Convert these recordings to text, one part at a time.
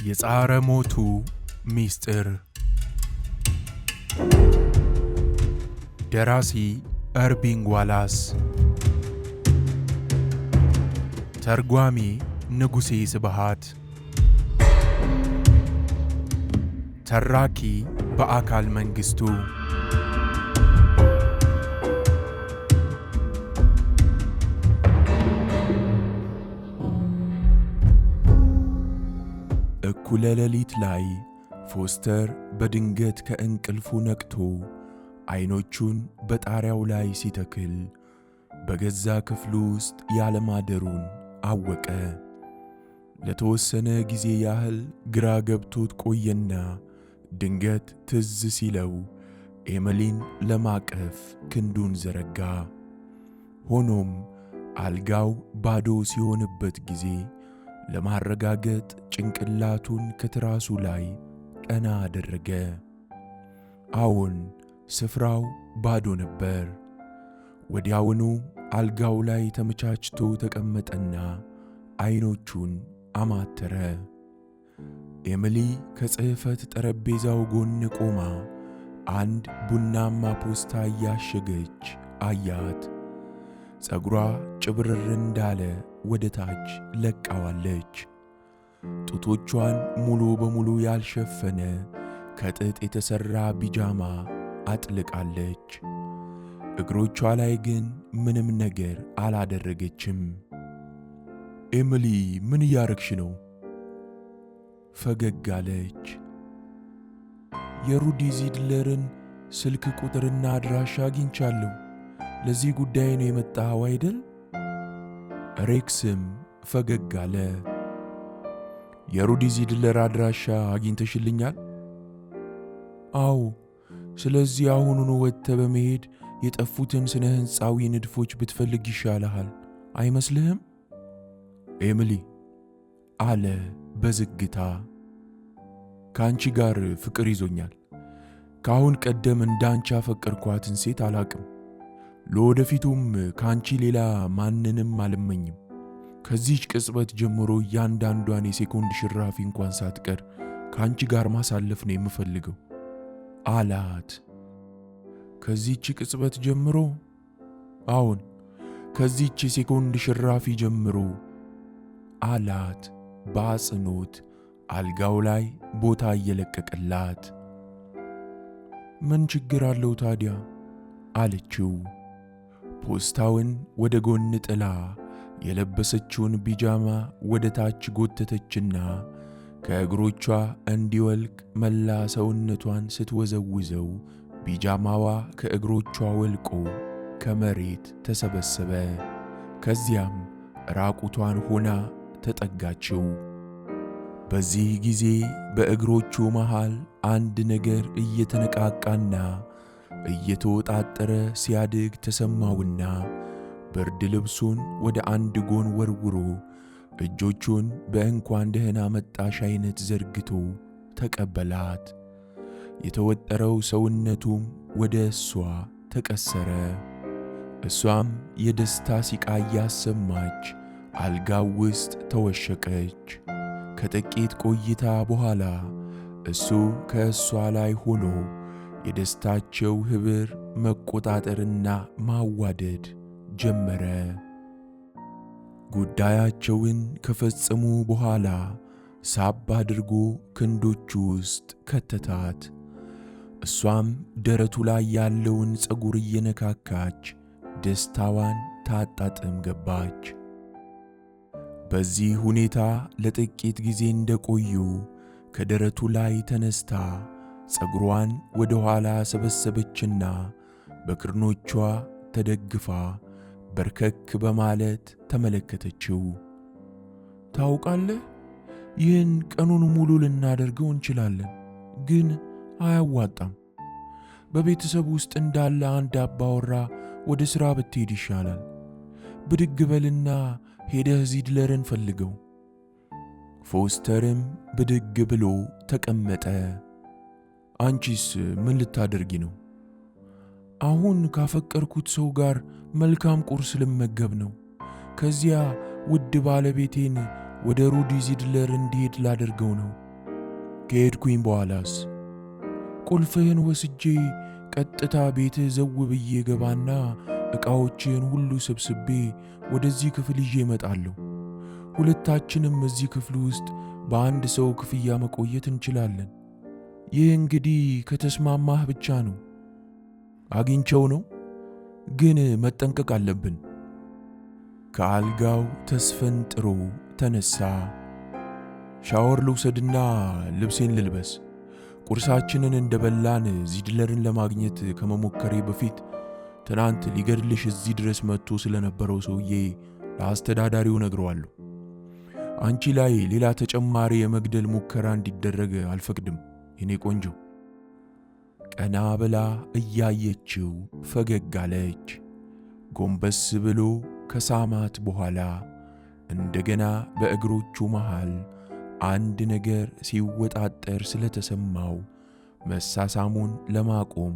የጻረ ሞቱ ሚስጥር ደራሲ እርቪንግ ዋላስ ተርጓሚ ንጉሴ ስብሃት ተራኪ በአካል መንግስቱ እኩለ ሌሊት ላይ ፎስተር በድንገት ከእንቅልፉ ነቅቶ አይኖቹን በጣሪያው ላይ ሲተክል በገዛ ክፍሉ ውስጥ ያለማደሩን አወቀ። ለተወሰነ ጊዜ ያህል ግራ ገብቶት ቆየና ድንገት ትዝ ሲለው ኤሚሊን ለማቀፍ ክንዱን ዘረጋ። ሆኖም አልጋው ባዶ ሲሆንበት ጊዜ ለማረጋገጥ ጭንቅላቱን ከትራሱ ላይ ቀና አደረገ። አዎን፣ ስፍራው ባዶ ነበር። ወዲያውኑ አልጋው ላይ ተመቻችቶ ተቀመጠና አይኖቹን አማተረ። ኤሚሊ ከጽሕፈት ጠረጴዛው ጎን ቆማ አንድ ቡናማ ፖስታ እያሸገች አያት። ፀጉሯ ጭብርር እንዳለ ወደ ታች ለቃዋለች። ጡቶቿን ሙሉ በሙሉ ያልሸፈነ ከጥጥ የተሠራ ቢጃማ አጥልቃለች። እግሮቿ ላይ ግን ምንም ነገር አላደረገችም። ኤሚሊ፣ ምን እያረግሽ ነው? ፈገግ አለች። የሩዲ ዚድለርን ስልክ ቁጥርና አድራሻ አግኝቻለሁ። ለዚህ ጉዳይ ነው የመጣኸው አይደል? ሬክስም ፈገግ አለ። የሩዲ ዚድለር አድራሻ አግኝተሽልኛል? አዎ። ስለዚህ አሁኑኑ ወጥተህ በመሄድ የጠፉትን ስነ ሕንፃዊ ንድፎች ብትፈልግ ይሻልሃል አይመስልህም? ኤሚሊ አለ በዝግታ። ከአንቺ ጋር ፍቅር ይዞኛል። ከአሁን ቀደም እንዳንቺ ያፈቀርኳትን ሴት አላቅም። ለወደፊቱም ከአንቺ ሌላ ማንንም አልመኝም። ከዚህች ቅጽበት ጀምሮ እያንዳንዷን የሴኮንድ ሽራፊ እንኳን ሳትቀር ከአንቺ ጋር ማሳለፍ ነው የምፈልገው አላት። ከዚህች ቅጽበት ጀምሮ? አዎን፣ ከዚህች የሴኮንድ ሽራፊ ጀምሮ አላት በአጽንኦት አልጋው ላይ ቦታ እየለቀቀላት። ምን ችግር አለው ታዲያ አለችው። ፖስታውን ወደ ጎን ጥላ የለበሰችውን ቢጃማ ወደ ታች ጎተተችና ከእግሮቿ እንዲወልቅ መላ ሰውነቷን ስትወዘውዘው ቢጃማዋ ከእግሮቿ ወልቆ ከመሬት ተሰበሰበ። ከዚያም ራቁቷን ሆና ተጠጋችው። በዚህ ጊዜ በእግሮቹ መሃል አንድ ነገር እየተነቃቃና እየተወጣጠረ ሲያድግ ተሰማውና ብርድ ልብሱን ወደ አንድ ጎን ወርውሮ እጆቹን በእንኳን ደህና መጣሽ አይነት ዘርግቶ ተቀበላት። የተወጠረው ሰውነቱም ወደ እሷ ተቀሰረ። እሷም የደስታ ሲቃ እያሰማች አልጋው ውስጥ ተወሸቀች። ከጥቂት ቆይታ በኋላ እሱ ከእሷ ላይ ሆኖ የደስታቸው ኅብር መቆጣጠርና ማዋደድ ጀመረ። ጉዳያቸውን ከፈጸሙ በኋላ ሳብ አድርጎ ክንዶቹ ውስጥ ከተታት። እሷም ደረቱ ላይ ያለውን ፀጉር እየነካካች ደስታዋን ታጣጥም ገባች። በዚህ ሁኔታ ለጥቂት ጊዜ እንደቆዩ ከደረቱ ላይ ተነስታ ፀጉሯን ወደ ኋላ ሰበሰበችና በክርኖቿ ተደግፋ በርከክ በማለት ተመለከተችው። ታውቃለህ፣ ይህን ቀኑን ሙሉ ልናደርገው እንችላለን፣ ግን አያዋጣም። በቤተሰብ ውስጥ እንዳለ አንድ አባወራ ወደ ሥራ ብትሄድ ይሻላል። ብድግ በልና ሄደህ ዚድለርን ፈልገው። ፎስተርም ብድግ ብሎ ተቀመጠ። አንቺስ ምን ልታደርጊ ነው? አሁን ካፈቀርኩት ሰው ጋር መልካም ቁርስ ልመገብ ነው። ከዚያ ውድ ባለቤቴን ወደ ሩዲ ዚድለር እንዲሄድ ላደርገው ነው ከሄድኩኝ በኋላስ? ቁልፍህን ወስጄ ቀጥታ ቤትህ ዘው ብዬ ገባና ዕቃዎችን ሁሉ ሰብስቤ ወደዚህ ክፍል ይዤ እመጣለሁ። ሁለታችንም እዚህ ክፍል ውስጥ በአንድ ሰው ክፍያ መቆየት እንችላለን። ይህ እንግዲህ ከተስማማህ ብቻ ነው። አግኝቸው ነው፣ ግን መጠንቀቅ አለብን። ከአልጋው ተስፈንጥሮ ተነሳ። ሻወር ልውሰድና ልብሴን ልልበስ። ቁርሳችንን እንደበላን ዚድለርን ለማግኘት ከመሞከሬ በፊት ትናንት ሊገድልሽ እዚህ ድረስ መጥቶ ስለነበረው ሰውዬ ለአስተዳዳሪው ነግረዋለሁ። አንቺ ላይ ሌላ ተጨማሪ የመግደል ሙከራ እንዲደረግ አልፈቅድም የኔ ቆንጆ። ቀና ብላ እያየችው ፈገግ አለች። ጎንበስ ብሎ ከሳማት በኋላ እንደገና በእግሮቹ መሃል አንድ ነገር ሲወጣጠር ስለተሰማው መሳሳሙን ለማቆም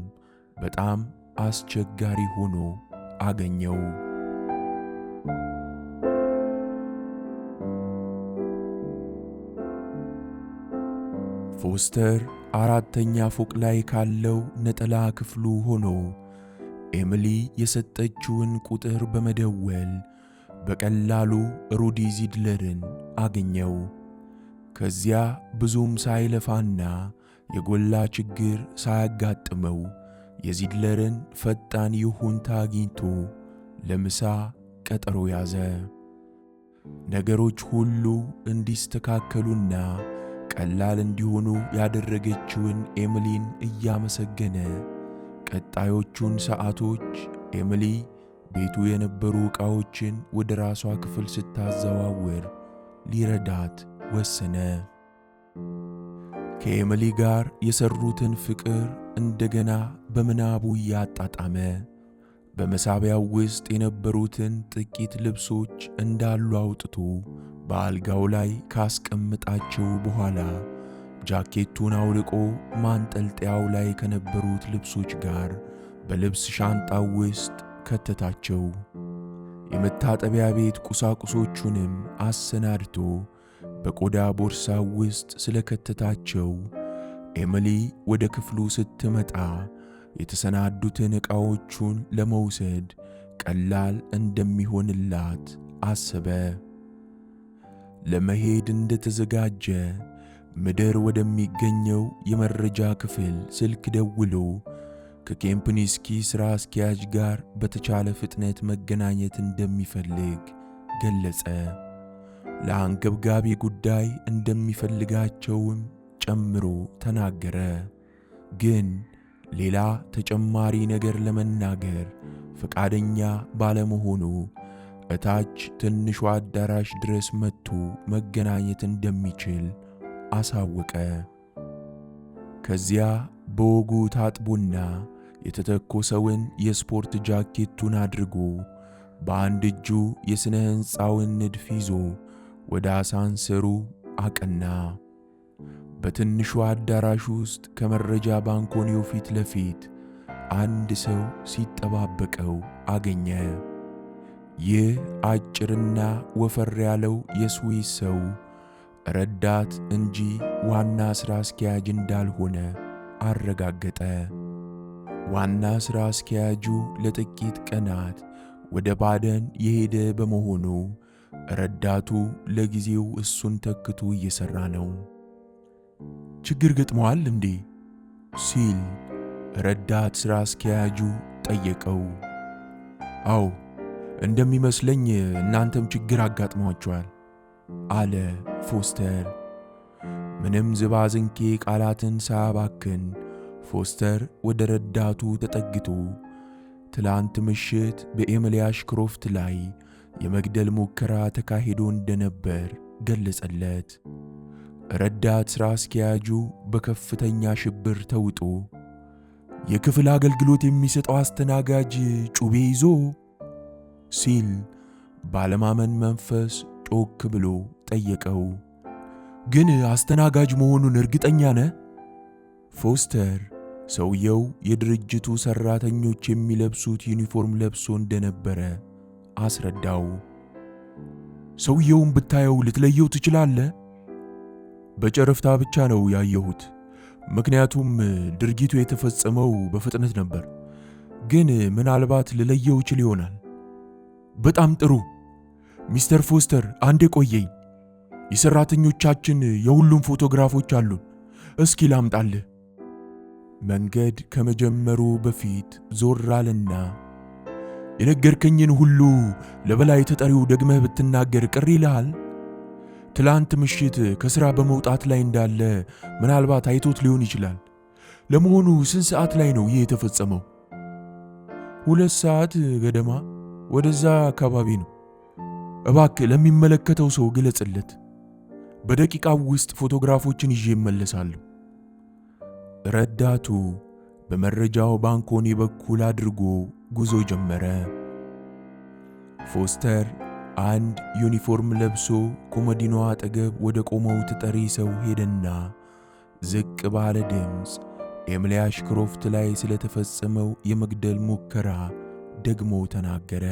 በጣም አስቸጋሪ ሆኖ አገኘው። ፎስተር አራተኛ ፎቅ ላይ ካለው ነጠላ ክፍሉ ሆኖ ኤሚሊ የሰጠችውን ቁጥር በመደወል በቀላሉ ሩዲ ዚድለርን አገኘው። ከዚያ ብዙም ሳይለፋና የጎላ ችግር ሳያጋጥመው የዚድለርን ፈጣን ይሁንታ አግኝቶ ለምሳ ቀጠሮ ያዘ። ነገሮች ሁሉ እንዲስተካከሉና ቀላል እንዲሆኑ ያደረገችውን ኤሚሊን እያመሰገነ ቀጣዮቹን ሰዓቶች ኤሚሊ ቤቱ የነበሩ ዕቃዎችን ወደ ራሷ ክፍል ስታዘዋውር ሊረዳት ወሰነ። ከኤሚሊ ጋር የሰሩትን ፍቅር እንደገና በምናቡ እያጣጣመ በመሳቢያው ውስጥ የነበሩትን ጥቂት ልብሶች እንዳሉ አውጥቶ በአልጋው ላይ ካስቀምጣቸው በኋላ ጃኬቱን አውልቆ ማንጠልጠያው ላይ ከነበሩት ልብሶች ጋር በልብስ ሻንጣው ውስጥ ከተታቸው። የመታጠቢያ ቤት ቁሳቁሶቹንም አሰናድቶ በቆዳ ቦርሳው ውስጥ ስለከተታቸው ኤሚሊ ወደ ክፍሉ ስትመጣ የተሰናዱትን ዕቃዎቹን ለመውሰድ ቀላል እንደሚሆንላት አሰበ። ለመሄድ እንደተዘጋጀ ምድር ወደሚገኘው የመረጃ ክፍል ስልክ ደውሎ ከኬምፕኒስኪ ሥራ አስኪያጅ ጋር በተቻለ ፍጥነት መገናኘት እንደሚፈልግ ገለጸ። ለአንገብጋቢ ጉዳይ እንደሚፈልጋቸውም ጨምሮ ተናገረ። ግን ሌላ ተጨማሪ ነገር ለመናገር ፈቃደኛ ባለመሆኑ እታች ትንሿ አዳራሽ ድረስ መጥቶ መገናኘት እንደሚችል አሳወቀ። ከዚያ በወጉ ታጥቦና የተተኮሰውን የስፖርት ጃኬቱን አድርጎ በአንድ እጁ የሥነ ሕንፃውን ንድፍ ይዞ ወደ አሳንሰሩ አቀና። በትንሹ አዳራሽ ውስጥ ከመረጃ ባንኮኒው ፊት ለፊት አንድ ሰው ሲጠባበቀው አገኘ። ይህ አጭርና ወፈር ያለው የስዊስ ሰው ረዳት እንጂ ዋና ሥራ አስኪያጅ እንዳልሆነ አረጋገጠ። ዋና ሥራ አስኪያጁ ለጥቂት ቀናት ወደ ባደን የሄደ በመሆኑ ረዳቱ ለጊዜው እሱን ተክቶ እየሠራ ነው። ችግር ገጥሞሃል እንዴ? ሲል ረዳት ሥራ አስኪያጁ ጠየቀው። አዎ፣ እንደሚመስለኝ እናንተም ችግር አጋጥሟችኋል አለ ፎስተር። ምንም ዝባዝንኬ ቃላትን ሳያባክን ፎስተር ወደ ረዳቱ ተጠግቶ ትላንት ምሽት በኤሚሊ አሽክሮፍት ላይ የመግደል ሙከራ ተካሂዶ እንደነበር ገለጸለት። ረዳት ሥራ አስኪያጁ በከፍተኛ ሽብር ተውጦ የክፍል አገልግሎት የሚሰጠው አስተናጋጅ ጩቤ ይዞ ሲል ባለማመን መንፈስ ጮክ ብሎ ጠየቀው። ግን አስተናጋጅ መሆኑን እርግጠኛ ነህ? ፎስተር ሰውየው የድርጅቱ ሠራተኞች የሚለብሱት ዩኒፎርም ለብሶ እንደነበረ አስረዳው። ሰውየውን ብታየው ልትለየው ትችላለህ? በጨረፍታ ብቻ ነው ያየሁት፣ ምክንያቱም ድርጊቱ የተፈጸመው በፍጥነት ነበር። ግን ምናልባት ልለየው ይችል ይሆናል። በጣም ጥሩ ሚስተር ፎስተር፣ አንዴ ቆየኝ። የሰራተኞቻችን የሁሉም ፎቶግራፎች አሉን። እስኪ ላምጣልህ። መንገድ ከመጀመሩ በፊት ዞር አለና የነገርከኝን ሁሉ ለበላይ ተጠሪው ደግመህ ብትናገር ቅር ይልሃል? ትላንት ምሽት ከሥራ በመውጣት ላይ እንዳለ ምናልባት አይቶት ሊሆን ይችላል። ለመሆኑ ስንት ሰዓት ላይ ነው ይህ የተፈጸመው? 2 ሰዓት ገደማ ወደዛ አካባቢ ነው። እባክህ ለሚመለከተው ሰው ግለጽለት። በደቂቃው ውስጥ ፎቶግራፎችን ይዤ እመለሳለሁ። ረዳቱ በመረጃው ባንኮኒ በኩል አድርጎ ጉዞ ጀመረ። ፎስተር አንድ ዩኒፎርም ለብሶ ኮመዲኖ አጠገብ ወደ ቆመው ተጠሪ ሰው ሄደና ዝቅ ባለ ድምፅ ኤሚሊ አሽክሮፍት ላይ ስለተፈጸመው የመግደል ሙከራ ደግሞ ተናገረ።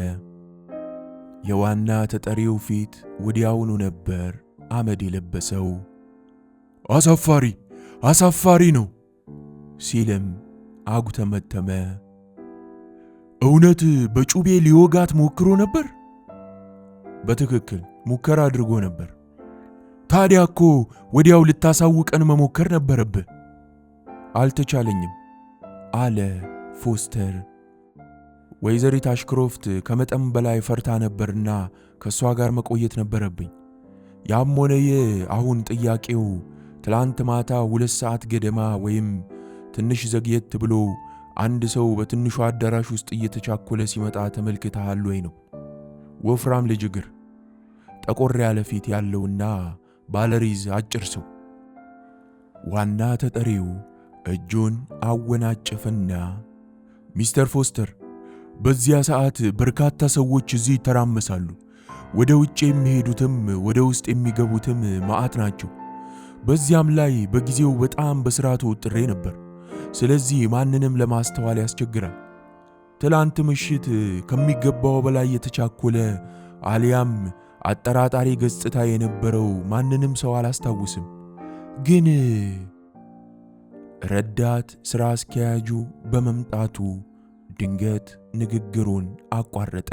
የዋና ተጠሪው ፊት ወዲያውኑ ነበር አመድ የለበሰው። አሳፋሪ ነው ሲልም አጉተመተመ። እውነት በጩቤ ሊወጋት ሞክሮ ነበር? በትክክል ሙከራ አድርጎ ነበር። ታዲያ እኮ ወዲያው ልታሳውቀን መሞከር ነበረብህ። አልተቻለኝም አለ ፎስተር። ወይዘሪት አሽክሮፍት ከመጠን በላይ ፈርታ ነበርና ከሷ ጋር መቆየት ነበረብኝ። ያም ሆነ አሁን ጥያቄው ትላንት ማታ 2 ሰዓት ገደማ ወይም ትንሽ ዘግየት ብሎ አንድ ሰው በትንሹ አዳራሽ ውስጥ እየተቻኮለ ሲመጣ ተመልክተሃል ወይ ነው። ወፍራም ልጅ እግር፣ ጠቆር ያለ ፊት ያለውና ባለሪዝ አጭር ሰው። ዋና ተጠሪው እጁን አወናጨፈና ሚስተር ፎስተር፣ በዚያ ሰዓት በርካታ ሰዎች እዚህ ይተራመሳሉ። ወደ ውጭ የሚሄዱትም ወደ ውስጥ የሚገቡትም ማዕት ናቸው። በዚያም ላይ በጊዜው በጣም በሥራ ተወጥሬ ነበር። ስለዚህ ማንንም ለማስተዋል ያስቸግራል። ትላንት ምሽት ከሚገባው በላይ የተቻኮለ አሊያም አጠራጣሪ ገጽታ የነበረው ማንንም ሰው አላስታውስም። ግን ረዳት ሥራ አስኪያጁ በመምጣቱ ድንገት ንግግሩን አቋረጠ።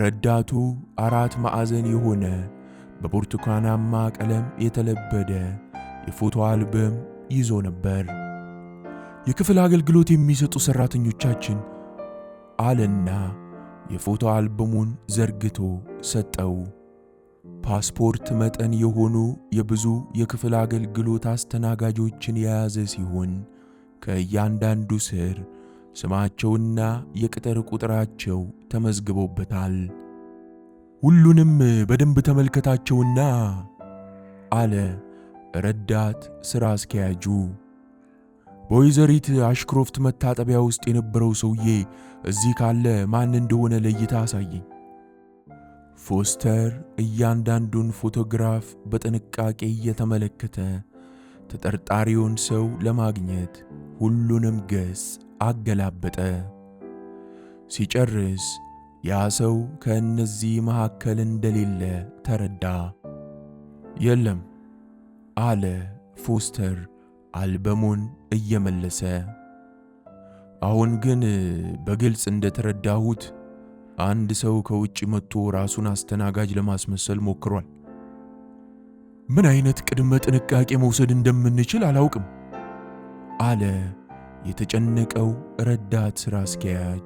ረዳቱ 4 ማዕዘን የሆነ በብርቱካናማ ቀለም የተለበደ የፎቶ አልበም ይዞ ነበር። የክፍል አገልግሎት የሚሰጡ ሰራተኞቻችን አለና የፎቶ አልበሙን ዘርግቶ ሰጠው። ፓስፖርት መጠን የሆኑ የብዙ የክፍል አገልግሎት አስተናጋጆችን የያዘ ሲሆን ከእያንዳንዱ ስር ስማቸውና የቅጥር ቁጥራቸው ተመዝግቦበታል። ሁሉንም በደንብ ተመልከታቸውና አለ ረዳት ሥራ አስኪያጁ። በወይዘሪት አሽክሮፍት መታጠቢያ ውስጥ የነበረው ሰውዬ እዚህ ካለ ማን እንደሆነ ለይታ አሳየኝ። ፎስተር እያንዳንዱን ፎቶግራፍ በጥንቃቄ እየተመለከተ ተጠርጣሪውን ሰው ለማግኘት ሁሉንም ገጽ አገላበጠ። ሲጨርስ ያ ሰው ከእነዚህ መካከል እንደሌለ ተረዳ። የለም አለ ፎስተር አልበሙን እየመለሰ። አሁን ግን በግልጽ እንደተረዳሁት አንድ ሰው ከውጭ መጥቶ ራሱን አስተናጋጅ ለማስመሰል ሞክሯል። ምን አይነት ቅድመ ጥንቃቄ መውሰድ እንደምንችል አላውቅም አለ የተጨነቀው ረዳት ሥራ አስኪያጅ።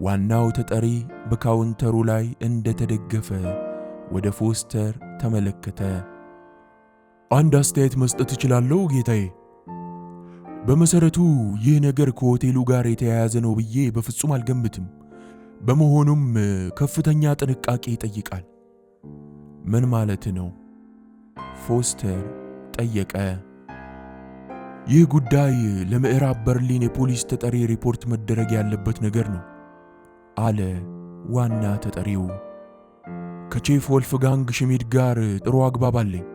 ዋናው ተጠሪ በካውንተሩ ላይ እንደተደገፈ ወደ ፎስተር ተመለከተ። አንድ አስተያየት መስጠት እችላለሁ ጌታዬ? በመሰረቱ ይህ ነገር ከሆቴሉ ጋር የተያያዘ ነው ብዬ በፍጹም አልገምትም። በመሆኑም ከፍተኛ ጥንቃቄ ይጠይቃል። ምን ማለት ነው? ፎስተር ጠየቀ። ይህ ጉዳይ ለምዕራብ በርሊን የፖሊስ ተጠሪ ሪፖርት መደረግ ያለበት ነገር ነው አለ ዋና ተጠሪው። ከቼፍ ወልፍጋንግ ሽሚድ ጋር ጥሩ አግባብ አለኝ።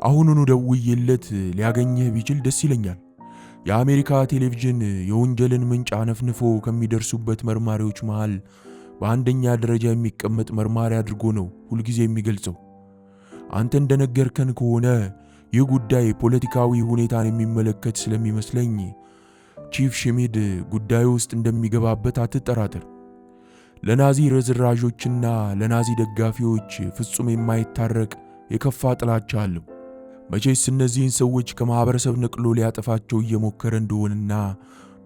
አሁኑኑ ደውዬለት ሊያገኘህ ቢችል ደስ ይለኛል። የአሜሪካ ቴሌቪዥን የወንጀልን ምንጭ አነፍንፎ ከሚደርሱበት መርማሪዎች መሃል በአንደኛ ደረጃ የሚቀመጥ መርማሪ አድርጎ ነው ሁልጊዜ የሚገልጸው። አንተ እንደነገርከን ከሆነ ይህ ጉዳይ ፖለቲካዊ ሁኔታን የሚመለከት ስለሚመስለኝ ቺፍ ሽሚድ ጉዳዩ ውስጥ እንደሚገባበት አትጠራጠር። ለናዚ ርዝራዦችና ለናዚ ደጋፊዎች ፍጹም የማይታረቅ የከፋ ጥላቻ አለው። መቼስ እነዚህን ሰዎች ከማህበረሰብ ነቅሎ ሊያጠፋቸው እየሞከረ እንደሆነና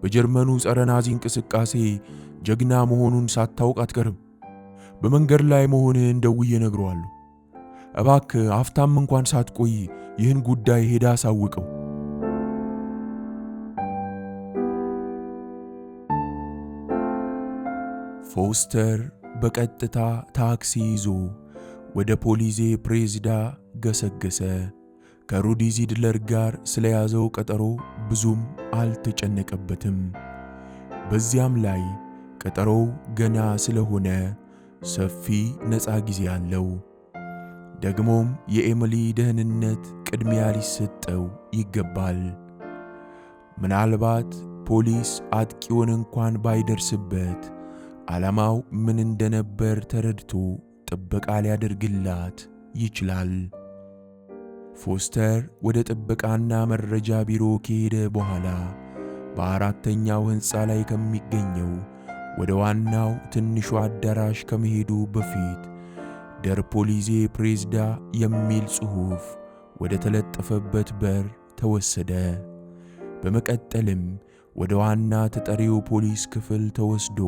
በጀርመኑ ጸረ ናዚ እንቅስቃሴ ጀግና መሆኑን ሳታውቅ አትቀርም። በመንገድ ላይ መሆንህን ደውዬ እነግረዋለሁ። እባክህ አፍታም እንኳን ሳትቆይ ይህን ጉዳይ ሄዳ አሳውቀው። ፎስተር በቀጥታ ታክሲ ይዞ ወደ ፖሊዜ ፕሬዝዳ ገሰገሰ። ከሩዲ ዚድለር ጋር ስለያዘው ቀጠሮ ብዙም አልተጨነቀበትም። በዚያም ላይ ቀጠሮው ገና ስለሆነ ሰፊ ነፃ ጊዜ አለው። ደግሞም የኤሚሊ ደህንነት ቅድሚያ ሊሰጠው ይገባል። ምናልባት ፖሊስ አጥቂውን እንኳን ባይደርስበት ዓላማው ምን እንደነበር ተረድቶ ጥበቃ ሊያደርግላት ይችላል። ፎስተር ወደ ጥበቃና መረጃ ቢሮ ከሄደ በኋላ በአራተኛው ሕንፃ ላይ ከሚገኘው ወደ ዋናው ትንሹ አዳራሽ ከመሄዱ በፊት ደር ፖሊዜ ፕሬዝዳ የሚል ጽሑፍ ወደ ተለጠፈበት በር ተወሰደ። በመቀጠልም ወደ ዋና ተጠሪው ፖሊስ ክፍል ተወስዶ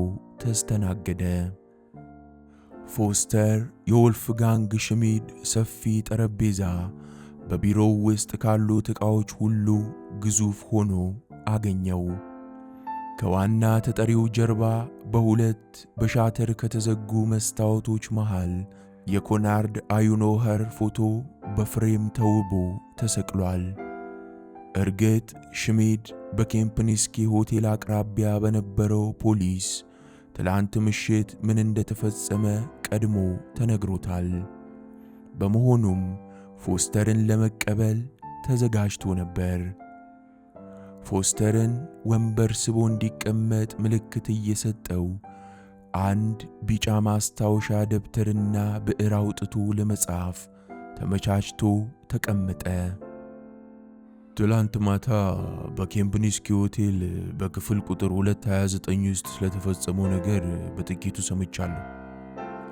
ተስተናገደ። ፎስተር የወልፍጋንግ ሽሚድ ሰፊ ጠረጴዛ በቢሮው ውስጥ ካሉት ዕቃዎች ሁሉ ግዙፍ ሆኖ አገኘው። ከዋና ተጠሪው ጀርባ በሁለት በሻተር ከተዘጉ መስታወቶች መሃል የኮናርድ አዩኖኸር ፎቶ በፍሬም ተውቦ ተሰቅሏል። እርግጥ ሽሚድ በኬምፕኒስኪ ሆቴል አቅራቢያ በነበረው ፖሊስ ትላንት ምሽት ምን እንደተፈጸመ ቀድሞ ተነግሮታል። በመሆኑም ፎስተርን ለመቀበል ተዘጋጅቶ ነበር። ፎስተርን ወንበር ስቦ እንዲቀመጥ ምልክት እየሰጠው አንድ ቢጫ ማስታወሻ ደብተርና ብዕር አውጥቶ ለመጻፍ ተመቻችቶ ተቀመጠ። ትላንት ማታ በኬምፕኒስኪ ሆቴል በክፍል ቁጥር 229 ውስጥ ስለተፈጸመው ነገር በጥቂቱ ሰምቻለሁ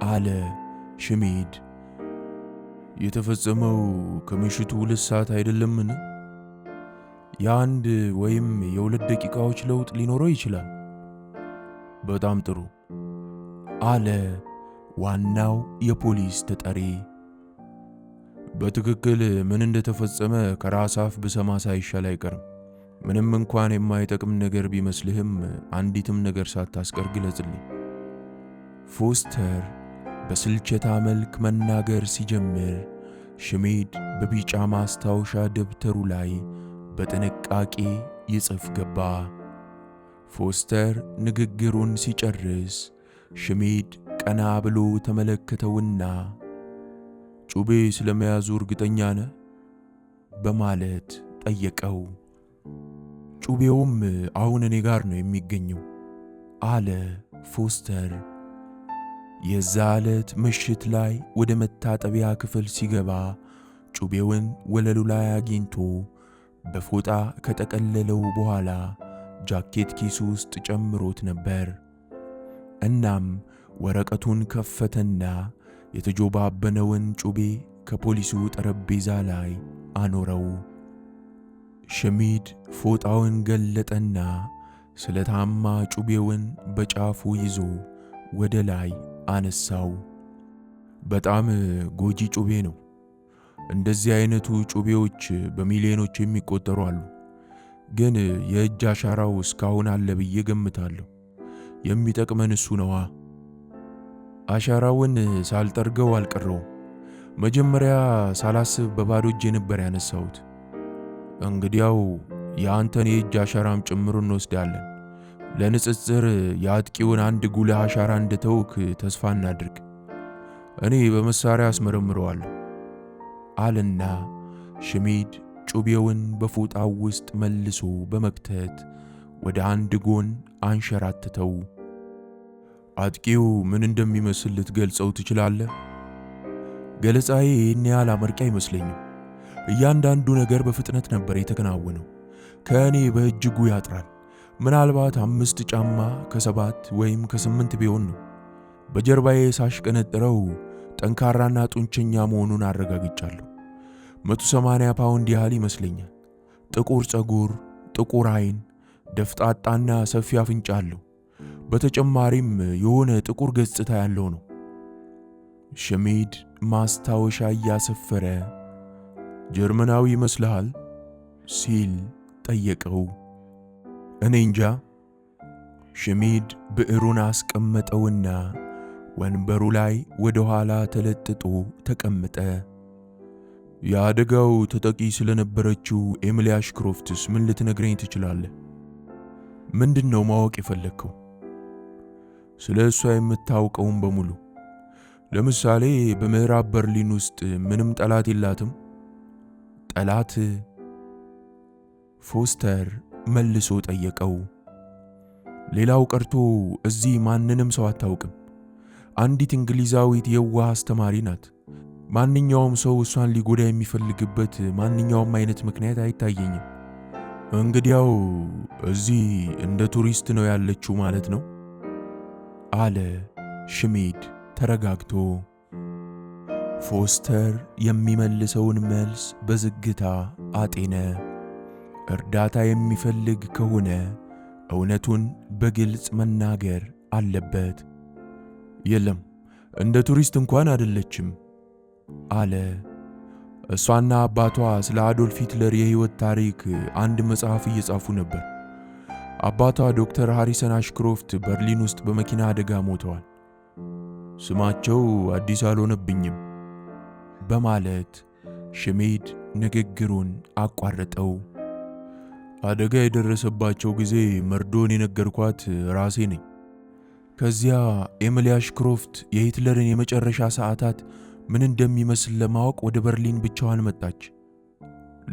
አለ ሽሚድ። የተፈጸመው ከምሽቱ 2 ሰዓት አይደለምን? የአንድ ወይም የ2 ደቂቃዎች ለውጥ ሊኖረው ይችላል። በጣም ጥሩ አለ ዋናው የፖሊስ ተጠሪ። በትክክል ምን እንደተፈጸመ ከራስ አፍ ብሰማ ሳይሻል አይቀርም። ምንም እንኳን የማይጠቅም ነገር ቢመስልህም አንዲትም ነገር ሳታስቀር ግለጽልኝ። ፎስተር በስልቸታ መልክ መናገር ሲጀምር ሽሚድ በቢጫ ማስታወሻ ደብተሩ ላይ በጥንቃቄ ይጽፍ ገባ። ፎስተር ንግግሩን ሲጨርስ ሽሚድ ቀና ብሎ ተመለከተውና ጩቤ ስለመያዙ እርግጠኛ ነህ? በማለት ጠየቀው። ጩቤውም አሁን እኔ ጋር ነው የሚገኘው አለ ፎስተር። የዛ ዕለት ምሽት ላይ ወደ መታጠቢያ ክፍል ሲገባ ጩቤውን ወለሉ ላይ አግኝቶ በፎጣ ከጠቀለለው በኋላ ጃኬት ኪሱ ውስጥ ጨምሮት ነበር። እናም ወረቀቱን ከፈተና የተጆባበነውን ጩቤ ከፖሊሱ ጠረጴዛ ላይ አኖረው። ሽሚድ ፎጣውን ገለጠና ስለታማ ጩቤውን በጫፉ ይዞ ወደ ላይ አነሳው። በጣም ጎጂ ጩቤ ነው። እንደዚህ አይነቱ ጩቤዎች በሚሊዮኖች የሚቆጠሩ አሉ። ግን የእጅ አሻራው እስካሁን አለ ብዬ ገምታለሁ። የሚጠቅመን እሱ ነዋ። አሻራውን ሳልጠርገው አልቀረውም። መጀመሪያ ሳላስብ በባዶ እጄ ነበር ያነሳሁት። እንግዲያው የአንተን የእጅ አሻራም ጭምር እንወስዳለን። ለንጽጽር የአጥቂውን አንድ ጉልህ አሻራ እንደተውክ ተስፋ እናድርግ። እኔ በመሳሪያ አስመረምረዋለሁ አለና ሽሚድ ጩቤውን በፎጣው ውስጥ መልሶ በመክተት ወደ አንድ ጎን አንሸራተተው። አጥቂው ምን እንደሚመስል ልትገልጸው ትችላለህ? ገለጻዬ ይህን ያህል አመርቂ አይመስለኝም። እያንዳንዱ ነገር በፍጥነት ነበር የተከናወነው። ከእኔ በእጅጉ ያጥራል። ምናልባት 5 ጫማ ከ7 ወይም ከ8 ቢሆን ነው። በጀርባዬ ሳሽቀነጥረው ጠንካራና ጡንቸኛ መሆኑን አረጋግጫለሁ። 180 ፓውንድ ያህል ይመስለኛል። ጥቁር ፀጉር፣ ጥቁር ዓይን፣ ደፍጣጣና ሰፊ አፍንጫ አለው። በተጨማሪም የሆነ ጥቁር ገጽታ ያለው ነው። ሽሚድ ማስታወሻ እያሰፈረ ጀርመናዊ ይመስልሃል ሲል ጠየቀው። እኔ እንጃ። ሽሚድ ብዕሩን አስቀመጠውና ወንበሩ ላይ ወደ ኋላ ተለጥጦ ተቀመጠ። የአደጋው ተጠቂ ስለነበረችው ኤሚሊ አሽክሮፍትስ ምን ልትነግረኝ ትችላለህ? ምንድነው ማወቅ የፈለግከው? ስለ እሷ የምታውቀውን በሙሉ። ለምሳሌ በምዕራብ በርሊን ውስጥ ምንም ጠላት የላትም? ጠላት? ፎስተር መልሶ ጠየቀው። ሌላው ቀርቶ እዚህ ማንንም ሰው አታውቅም። አንዲት እንግሊዛዊት የዋህ አስተማሪ ናት። ማንኛውም ሰው እሷን ሊጎዳ የሚፈልግበት ማንኛውም አይነት ምክንያት አይታየኝም። እንግዲያው እዚህ እንደ ቱሪስት ነው ያለችው ማለት ነው አለ ሽሚድ ተረጋግቶ። ፎስተር የሚመልሰውን መልስ በዝግታ አጤነ። እርዳታ የሚፈልግ ከሆነ እውነቱን በግልጽ መናገር አለበት። የለም፣ እንደ ቱሪስት እንኳን አይደለችም አለ። እሷና አባቷ ስለ አዶልፍ ሂትለር የሕይወት ታሪክ አንድ መጽሐፍ እየጻፉ ነበር። አባቷ ዶክተር ሃሪሰን አሽክሮፍት በርሊን ውስጥ በመኪና አደጋ ሞተዋል። ስማቸው አዲስ አልሆነብኝም በማለት ሽሚድ ንግግሩን አቋረጠው። አደጋ የደረሰባቸው ጊዜ መርዶን የነገርኳት ራሴ ነኝ። ከዚያ ኤሚሊ አሽክሮፍት የሂትለርን የመጨረሻ ሰዓታት ምን እንደሚመስል ለማወቅ ወደ በርሊን ብቻዋን መጣች።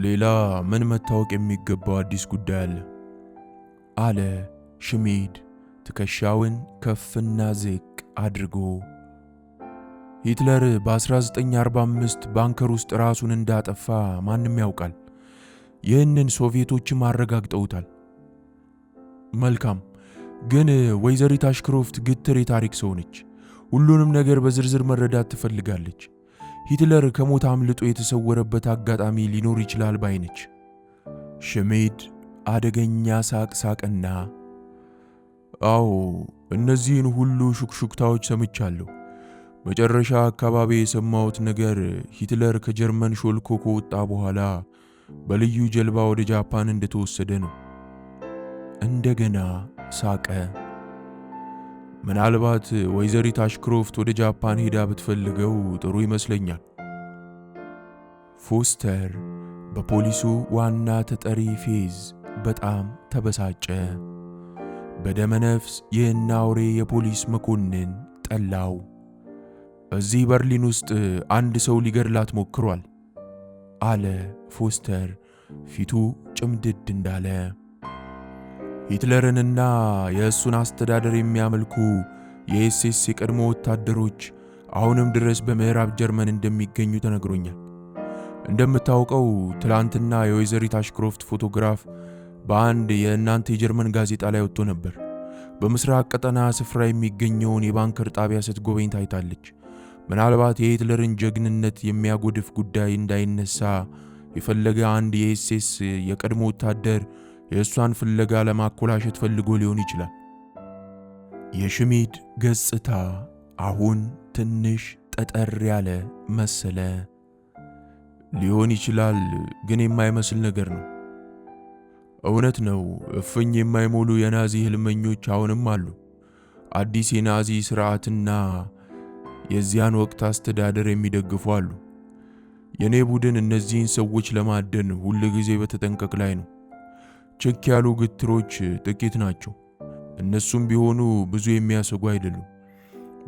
ሌላ ምን መታወቅ የሚገባው አዲስ ጉዳይ አለ? አለ ሽሚድ ትከሻውን ከፍና ዝቅ አድርጎ። ሂትለር በ1945 ባንከር ውስጥ ራሱን እንዳጠፋ ማንም ያውቃል። ይህንን ሶቪየቶችም አረጋግጠውታል። መልካም፣ ግን ወይዘሪት አሽክሮፍት ግትር የታሪክ ሰው ነች። ሁሉንም ነገር በዝርዝር መረዳት ትፈልጋለች። ሂትለር ከሞት አምልጦ የተሰወረበት አጋጣሚ ሊኖር ይችላል ባይ ነች። ሽሚድ አደገኛ ሳቅ ሳቅና አዎ፣ እነዚህን ሁሉ ሹክሹክታዎች ሰምቻለሁ። መጨረሻ አካባቢ የሰማሁት ነገር ሂትለር ከጀርመን ሾልኮ ከወጣ በኋላ በልዩ ጀልባ ወደ ጃፓን እንደተወሰደ ነው። እንደገና ሳቀ። ምናልባት ወይዘሪት አሽክሮፍት ወደ ጃፓን ሄዳ ብትፈልገው ጥሩ ይመስለኛል። ፎስተር በፖሊሱ ዋና ተጠሪ ፌዝ በጣም ተበሳጨ። በደመነፍስ ይህን አውሬ የፖሊስ መኮንን ጠላው። እዚህ በርሊን ውስጥ አንድ ሰው ሊገድላት ሞክሯል አለ ፎስተር ፊቱ ጭምድድ እንዳለ። ሂትለርንና የእሱን አስተዳደር የሚያመልኩ የኤስኤስ የቀድሞ ወታደሮች አሁንም ድረስ በምዕራብ ጀርመን እንደሚገኙ ተነግሮኛል። እንደምታውቀው ትላንትና የወይዘሪት አሽክሮፍት ፎቶግራፍ በአንድ የእናንተ የጀርመን ጋዜጣ ላይ ወጥቶ ነበር። በምስራቅ ቀጠና ስፍራ የሚገኘውን የባንከር ጣቢያ ስትጎበኝ ታይታለች። ምናልባት የሂትለርን ጀግንነት የሚያጎድፍ ጉዳይ እንዳይነሳ የፈለገ አንድ የኤስኤስ የቀድሞ ወታደር የእሷን ፍለጋ ለማኮላሸት ፈልጎ ሊሆን ይችላል። የሽሚድ ገጽታ አሁን ትንሽ ጠጠር ያለ መሰለ። ሊሆን ይችላል፣ ግን የማይመስል ነገር ነው። እውነት ነው፣ እፍኝ የማይሞሉ የናዚ ህልመኞች አሁንም አሉ። አዲስ የናዚ ስርዓትና የዚያን ወቅት አስተዳደር የሚደግፉ አሉ። የኔ ቡድን እነዚህን ሰዎች ለማደን ሁል ጊዜ በተጠንቀቅ ላይ ነው። ችክ ያሉ ግትሮች ጥቂት ናቸው። እነሱም ቢሆኑ ብዙ የሚያሰጉ አይደሉም።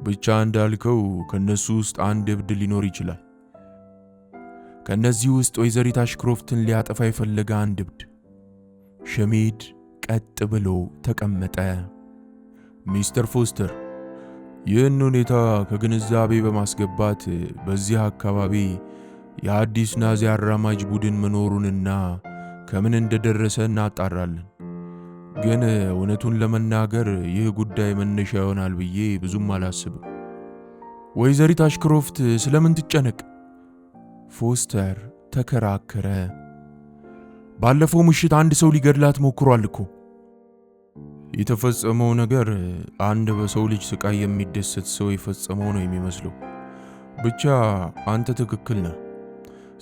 ብቻ እንዳልከው ከነሱ ውስጥ አንድ እብድ ሊኖር ይችላል። ከነዚህ ውስጥ ወይዘሪት አሽክሮፍትን ሊያጠፋ የፈለገ አንድ እብድ። ሽሚድ ቀጥ ብሎ ተቀመጠ። ሚስተር ፎስተር፣ ይህን ሁኔታ ከግንዛቤ በማስገባት በዚህ አካባቢ የአዲስ ናዚ አራማጅ ቡድን መኖሩንና ከምን እንደደረሰ እናጣራለን። ግን እውነቱን ለመናገር ይህ ጉዳይ መነሻ ይሆናል ብዬ ብዙም አላስብም። ወይዘሪት አሽክሮፍት ስለምን ትጨነቅ? ፎስተር ተከራከረ። ባለፈው ምሽት አንድ ሰው ሊገድላት ሞክሯል እኮ። የተፈጸመው ነገር አንድ በሰው ልጅ ስቃይ የሚደሰት ሰው የፈጸመው ነው የሚመስለው። ብቻ አንተ ትክክል ነህ።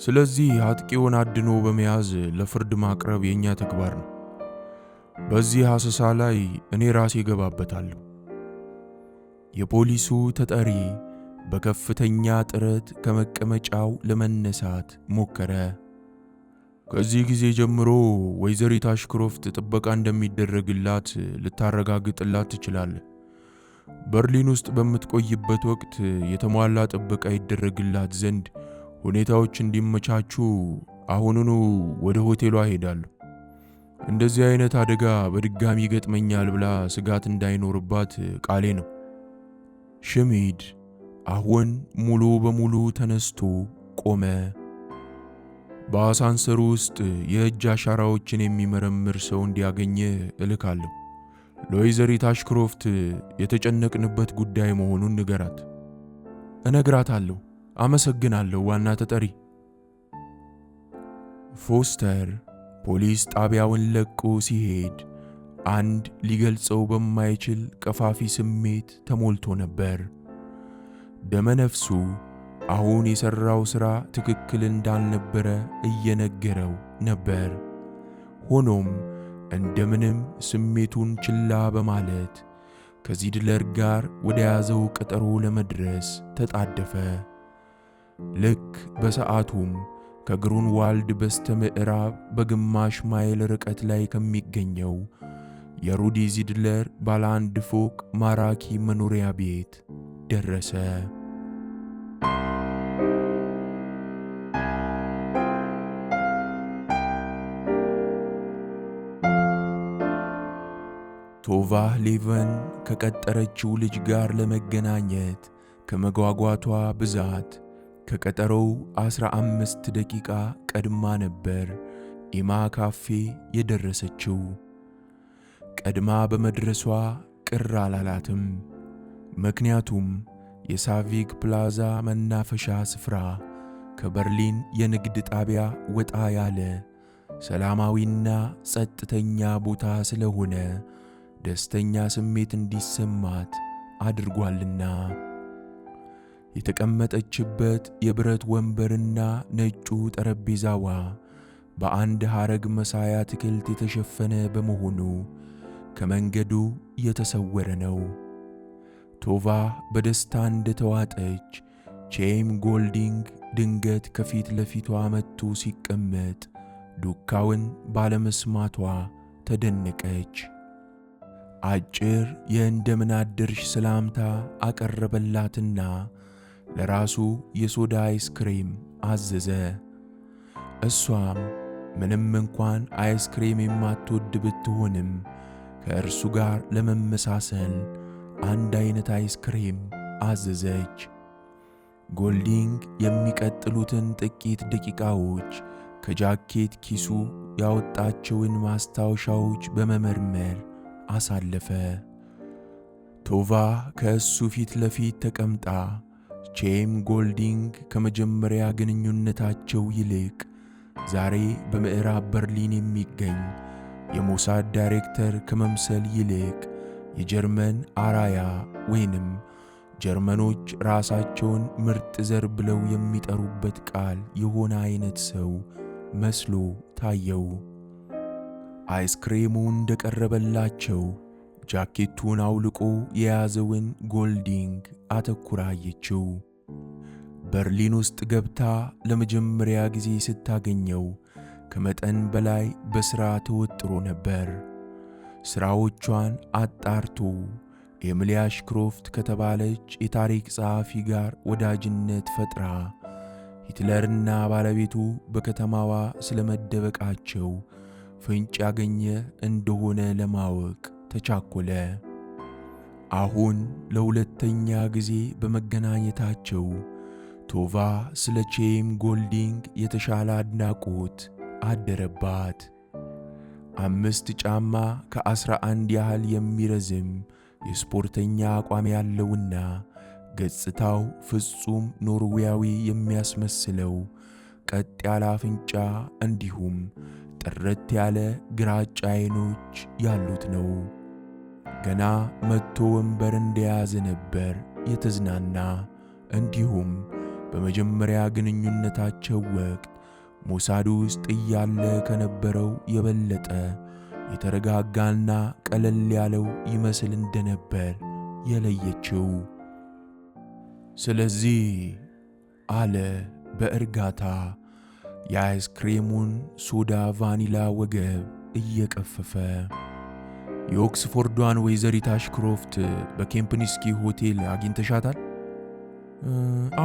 ስለዚህ አጥቂውን አድኖ በመያዝ ለፍርድ ማቅረብ የኛ ተግባር ነው። በዚህ አሰሳ ላይ እኔ ራሴ ገባበታለሁ። የፖሊሱ ተጠሪ በከፍተኛ ጥረት ከመቀመጫው ለመነሳት ሞከረ። ከዚህ ጊዜ ጀምሮ ወይዘሪት አሽክሮፍት ጥበቃ እንደሚደረግላት ልታረጋግጥላት ትችላለህ። በርሊን ውስጥ በምትቆይበት ወቅት የተሟላ ጥበቃ ይደረግላት ዘንድ ሁኔታዎች እንዲመቻቹ አሁኑኑ ወደ ሆቴሏ ሄዳለሁ። እንደዚህ አይነት አደጋ በድጋሚ ይገጥመኛል ብላ ስጋት እንዳይኖርባት ቃሌ ነው። ሽሚድ አሁን ሙሉ በሙሉ ተነስቶ ቆመ። በአሳንሰሩ ውስጥ የእጅ አሻራዎችን የሚመረምር ሰው እንዲያገኘ እልካለሁ። ለወይዘሪት አሽክሮፍት የተጨነቅንበት ጉዳይ መሆኑን ንገራት። እነግራታለሁ። አመሰግናለሁ ዋና ተጠሪ። ፎስተር ፖሊስ ጣቢያውን ለቆ ሲሄድ አንድ ሊገልጸው በማይችል ቀፋፊ ስሜት ተሞልቶ ነበር። ደመነፍሱ አሁን የሰራው ሥራ ትክክል እንዳልነበረ እየነገረው ነበር። ሆኖም እንደምንም ስሜቱን ችላ በማለት ከዚድለር ጋር ወደ ያዘው ቀጠሮ ለመድረስ ተጣደፈ። ልክ በሰዓቱም ከግሩንዋልድ በስተምዕራብ በግማሽ ማይል ርቀት ላይ ከሚገኘው የሩዲ ዚድለር ባለ አንድ ፎቅ ማራኪ መኖሪያ ቤት ደረሰ። ቶቫ ሌቨን ከቀጠረችው ልጅ ጋር ለመገናኘት ከመጓጓቷ ብዛት ከቀጠሮው 15 ደቂቃ ቀድማ ነበር ኢማ ካፌ የደረሰችው። ቀድማ በመድረሷ ቅር አላላትም። ምክንያቱም የሳቪክ ፕላዛ መናፈሻ ስፍራ ከበርሊን የንግድ ጣቢያ ወጣ ያለ ሰላማዊና ጸጥተኛ ቦታ ስለሆነ ደስተኛ ስሜት እንዲሰማት አድርጓልና። የተቀመጠችበት የብረት ወንበርና ነጩ ጠረጴዛዋ በአንድ ሐረግ መሳይ አትክልት የተሸፈነ በመሆኑ ከመንገዱ የተሰወረ ነው። ቶቫ በደስታ እንደተዋጠች ቼም ጎልዲንግ ድንገት ከፊት ለፊቷ መጥቶ ሲቀመጥ ዱካውን ባለመስማቷ ተደነቀች። አጭር የእንደምን አደርሽ ሰላምታ አቀረበላትና ለራሱ የሶዳ አይስክሬም አዘዘ። እሷም ምንም እንኳን አይስክሬም የማትወድ ብትሆንም ከእርሱ ጋር ለመመሳሰል አንድ አይነት አይስክሬም አዘዘች። ጎልዲንግ የሚቀጥሉትን ጥቂት ደቂቃዎች ከጃኬት ኪሱ ያወጣቸውን ማስታወሻዎች በመመርመር አሳለፈ። ቶቫ ከእሱ ፊት ለፊት ተቀምጣ ቼም ጎልዲንግ ከመጀመሪያ ግንኙነታቸው ይልቅ ዛሬ በምዕራብ በርሊን የሚገኝ የሞሳድ ዳይሬክተር ከመምሰል ይልቅ የጀርመን አራያ ወይንም ጀርመኖች ራሳቸውን ምርጥ ዘር ብለው የሚጠሩበት ቃል የሆነ አይነት ሰው መስሎ ታየው። አይስክሬሙ እንደቀረበላቸው ጃኬቱን አውልቆ የያዘውን ጎልዲንግ አተኩራ አየችው። በርሊን ውስጥ ገብታ ለመጀመሪያ ጊዜ ስታገኘው ከመጠን በላይ በሥራ ተወጥሮ ነበር። ሥራዎቿን አጣርቶ ኤሚሊ አሽክሮፍት ከተባለች የታሪክ ጸሐፊ ጋር ወዳጅነት ፈጥራ ሂትለርና ባለቤቱ በከተማዋ ስለመደበቃቸው ፍንጭ ያገኘ እንደሆነ ለማወቅ ተቻኮለ። አሁን ለሁለተኛ ጊዜ በመገናኘታቸው ቶቫ ስለ ቼም ጎልዲንግ የተሻለ አድናቆት አደረባት። 5 ጫማ ከ11 ያህል የሚረዝም የስፖርተኛ አቋም ያለውና ገጽታው ፍጹም ኖርዌያዊ የሚያስመስለው ቀጥ ያለ አፍንጫ እንዲሁም ጥርት ያለ ግራጫ ዓይኖች ያሉት ነው። ገና መጥቶ ወንበር እንደያዘ ነበር የተዝናና። እንዲሁም በመጀመሪያ ግንኙነታቸው ወቅት ሞሳድ ውስጥ እያለ ከነበረው የበለጠ የተረጋጋና ቀለል ያለው ይመስል እንደነበር የለየችው። ስለዚህ አለ በእርጋታ የአይስክሬሙን ሶዳ ቫኒላ ወገብ እየቀፈፈ፣ የኦክስፎርዷን ወይዘሪት አሽክሮፍት በኬምፕኒስኪ ሆቴል አግኝተሻታል?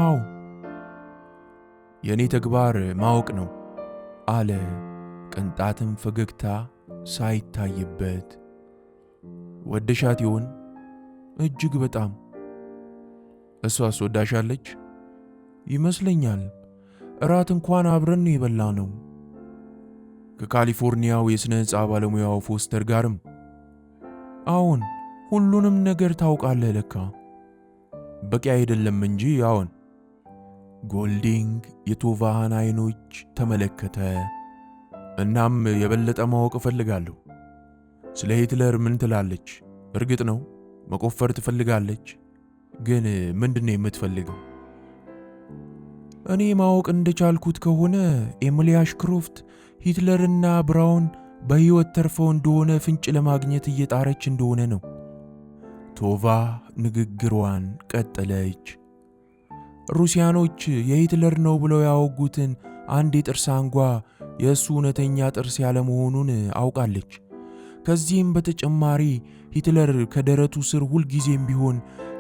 አዎ። የኔ ተግባር ማወቅ ነው አለ ቅንጣትም ፈገግታ ሳይታይበት። ወደሻት ይሆን? እጅግ በጣም። እሷስ ወዳሻለች? ይመስለኛል። እራት እንኳን አብረን የበላነው ከካሊፎርኒያው የሥነ ሕንፃ ባለሙያው ፎስተር ጋርም። አዎን፣ ሁሉንም ነገር ታውቃለህ ለካ። በቂ አይደለም እንጂ አዎን። ጎልዲንግ የቶቫን ዓይኖች ተመለከተ። እናም የበለጠ ማወቅ እፈልጋለሁ። ስለ ሂትለር ምን ትላለች? እርግጥ ነው መቆፈር ትፈልጋለች፣ ግን ምንድነው የምትፈልገው? እኔ ማወቅ እንደቻልኩት ከሆነ ኤሚሊ አሽክሮፍት ሂትለርና ብራውን በሕይወት ተርፈው እንደሆነ ፍንጭ ለማግኘት እየጣረች እንደሆነ ነው። ቶቫ ንግግሯን ቀጠለች። ሩሲያኖች የሂትለር ነው ብለው ያወጉትን አንድ የጥርስ አንጓ የእሱ እውነተኛ ጥርስ ያለመሆኑን አውቃለች። ከዚህም በተጨማሪ ሂትለር ከደረቱ ስር ሁልጊዜም ቢሆን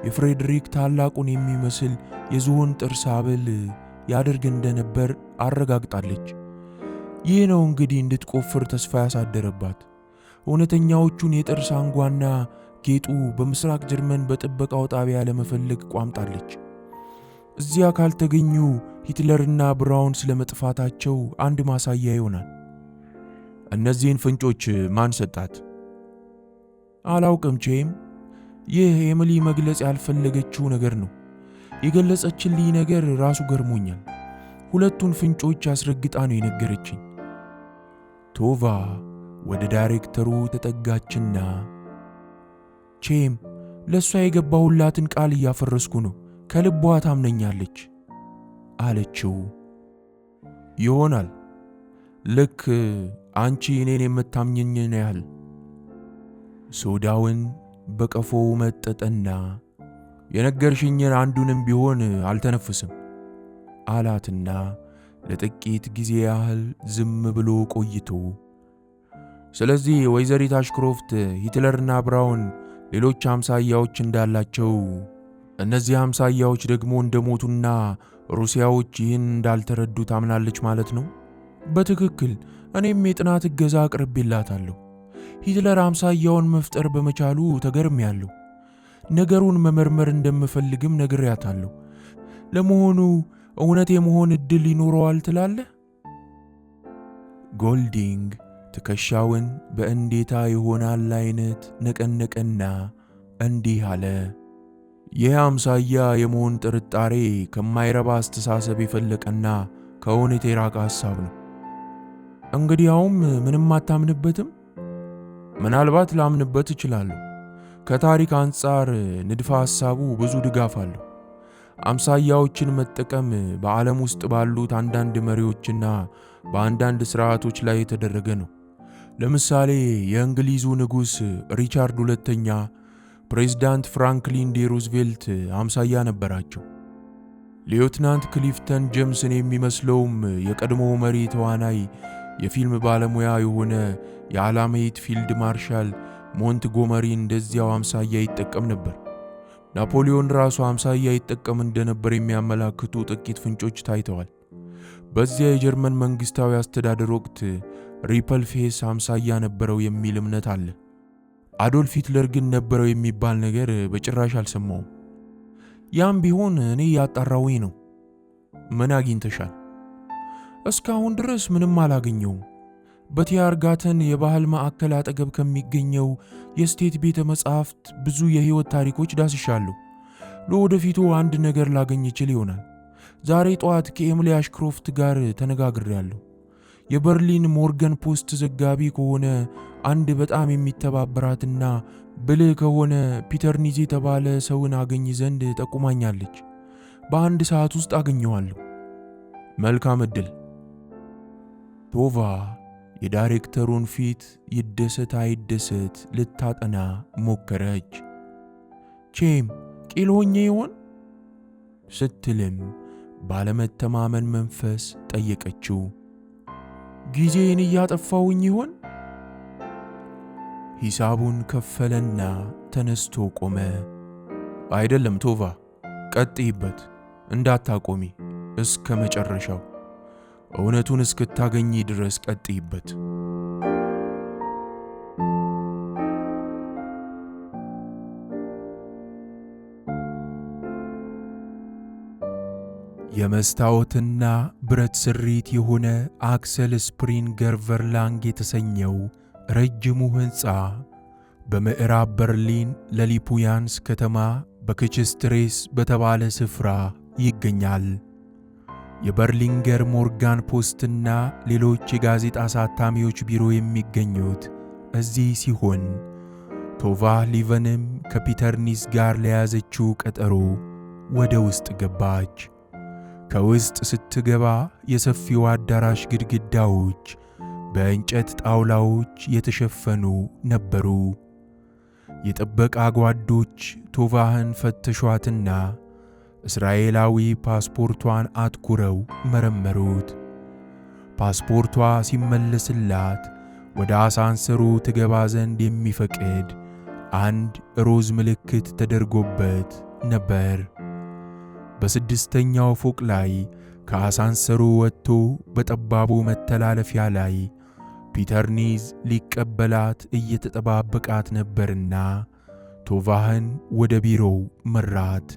የፍሬድሪክ ታላቁን የሚመስል የዝሆን ጥርስ ሐብል ያደርግ እንደነበር አረጋግጣለች። ይህ ነው እንግዲህ እንድትቆፍር ተስፋ ያሳደረባት። እውነተኛዎቹን የጥርስ አንጓና ጌጡ በምስራቅ ጀርመን በጥበቃው ጣቢያ ለመፈለግ ቋምጣለች። እዚያ ካልተገኙ ሂትለርና ብራውን ስለመጥፋታቸው አንድ ማሳያ ይሆናል። እነዚህን ፍንጮች ማን ሰጣት? አላውቅም ቼም። ይህ ኤሚሊ መግለጽ ያልፈለገችው ነገር ነው። የገለጸችልኝ ነገር ራሱ ገርሞኛል። ሁለቱን ፍንጮች አስረግጣ ነው የነገረችኝ። ቶቫ ወደ ዳይሬክተሩ ተጠጋችና ቼም፣ ለእሷ የገባሁላትን ቃል እያፈረስኩ ነው። ከልቧ ታምነኛለች አለችው። ይሆናል፣ ልክ አንቺ እኔን የምታምኘኝን ያህል። ሶዳውን በቀፎው መጠጠና የነገርሽኝን አንዱንም ቢሆን አልተነፍስም አላትና ለጥቂት ጊዜ ያህል ዝም ብሎ ቆይቶ፣ ስለዚህ ወይዘሪት አሽክሮፍት ሂትለርና ብራውን ሌሎች አምሳያዎች እንዳላቸው፣ እነዚህ አምሳያዎች ደግሞ እንደሞቱና ሩሲያዎች ይህን እንዳልተረዱ ታምናለች ማለት ነው? በትክክል። እኔም የጥናት እገዛ አቅርቤላታለሁ። ሂትለር አምሳያውን መፍጠር በመቻሉ ተገርሜያለሁ። ነገሩን መመርመር እንደምፈልግም ነግሬያታለሁ። ለመሆኑ እውነት የመሆን ዕድል ይኖረዋል ትላለህ? ጎልዲንግ ትከሻውን በእንዴታ ይሆናል አይነት ነቀነቀና እንዲህ አለ። ይህ አምሳያ የመሆን ጥርጣሬ ከማይረባ አስተሳሰብ የፈለቀና ከእውነት የራቀ ሐሳብ ነው። እንግዲያውም ምንም አታምንበትም? ምናልባት ላምንበት እችላለሁ። ከታሪክ አንጻር ንድፈ ሐሳቡ ብዙ ድጋፍ አለው። አምሳያዎችን መጠቀም በዓለም ውስጥ ባሉት አንዳንድ መሪዎችና በአንዳንድ ሥርዓቶች ላይ የተደረገ ነው። ለምሳሌ የእንግሊዙ ንጉሥ ሪቻርድ ሁለተኛ ፕሬዝዳንት ፍራንክሊን ዲ ሩዝቬልት አምሳያ ነበራቸው። ሌውትናንት ክሊፍተን ጄምስን የሚመስለውም የቀድሞ መሪ ተዋናይ የፊልም ባለሙያ የሆነ የዓላማዊት ፊልድ ማርሻል ሞንትጎመሪ እንደዚያው አምሳያ ይጠቀም ነበር። ናፖሊዮን ራሱ አምሳያ ይጠቀም እንደነበር የሚያመላክቱ ጥቂት ፍንጮች ታይተዋል። በዚያ የጀርመን መንግስታዊ አስተዳደር ወቅት ሪፐል ፌስ አምሳያ ነበረው የሚል እምነት አለ። አዶልፍ ሂትለር ግን ነበረው የሚባል ነገር በጭራሽ አልሰማውም። ያም ቢሆን እኔ ያጣራውኝ ነው። ምን አግኝተሻል? እስካሁን ድረስ ምንም አላገኘውም። በቲያርጋተን የባህል ማዕከል አጠገብ ከሚገኘው የስቴት ቤተ መጻሕፍት ብዙ የህይወት ታሪኮች ዳስሻለሁ። ለወደፊቱ አንድ ነገር ላገኝ ይችል ይሆናል። ዛሬ ጠዋት ከኤሚሊ አሽክሮፍት ጋር ተነጋግሬያለሁ። የበርሊን ሞርገን ፖስት ዘጋቢ ከሆነ አንድ በጣም የሚተባበራትና ብልህ ከሆነ ፒተር ኒዝ የተባለ ሰውን አገኝ ዘንድ ጠቁማኛለች። በአንድ ሰዓት ውስጥ አገኘዋለሁ። መልካም ዕድል። ቶቫ የዳይሬክተሩን ፊት ይደሰት አይደሰት ልታጠና ሞከረች። ቼም ቂል ሆኜ ይሆን ስትልም ባለመተማመን መንፈስ ጠየቀችው። ጊዜን እያጠፋውኝ ይሆን? ሂሳቡን ከፈለና ተነስቶ ቆመ። አይደለም ቶቫ፣ ቀጥይበት፣ እንዳታቆሚ እስከ መጨረሻው። እውነቱን እስክታገኚ ድረስ ቀጥይበት። የመስታወትና ብረት ስሪት የሆነ አክሰል ስፕሪንገር ቨርላንግ የተሰኘው ረጅሙ ሕንፃ በምዕራብ በርሊን ለሊፑያንስ ከተማ በክችስትሬስ በተባለ ስፍራ ይገኛል። የበርሊንገር ሞርጋን ፖስትና ሌሎች የጋዜጣ አሳታሚዎች ቢሮ የሚገኙት እዚህ ሲሆን ቶቫ ሊቨንም ከፒተር ኒዝ ጋር ለያዘችው ቀጠሮ ወደ ውስጥ ገባች። ከውስጥ ስትገባ የሰፊው አዳራሽ ግድግዳዎች በእንጨት ጣውላዎች የተሸፈኑ ነበሩ። የጥበቃ ጓዶች ቶቫህን ፈተሿትና እስራኤላዊ ፓስፖርቷን አትኩረው መረመሩት። ፓስፖርቷ ሲመለስላት ወደ አሳንሰሩ ትገባ ዘንድ የሚፈቅድ አንድ ሮዝ ምልክት ተደርጎበት ነበር። በስድስተኛው ፎቅ ላይ ከአሳንሰሩ ወጥቶ በጠባቡ መተላለፊያ ላይ ፒተር ኒዝ ሊቀበላት እየተጠባበቃት ነበርና ቶቫህን ወደ ቢሮው መራት።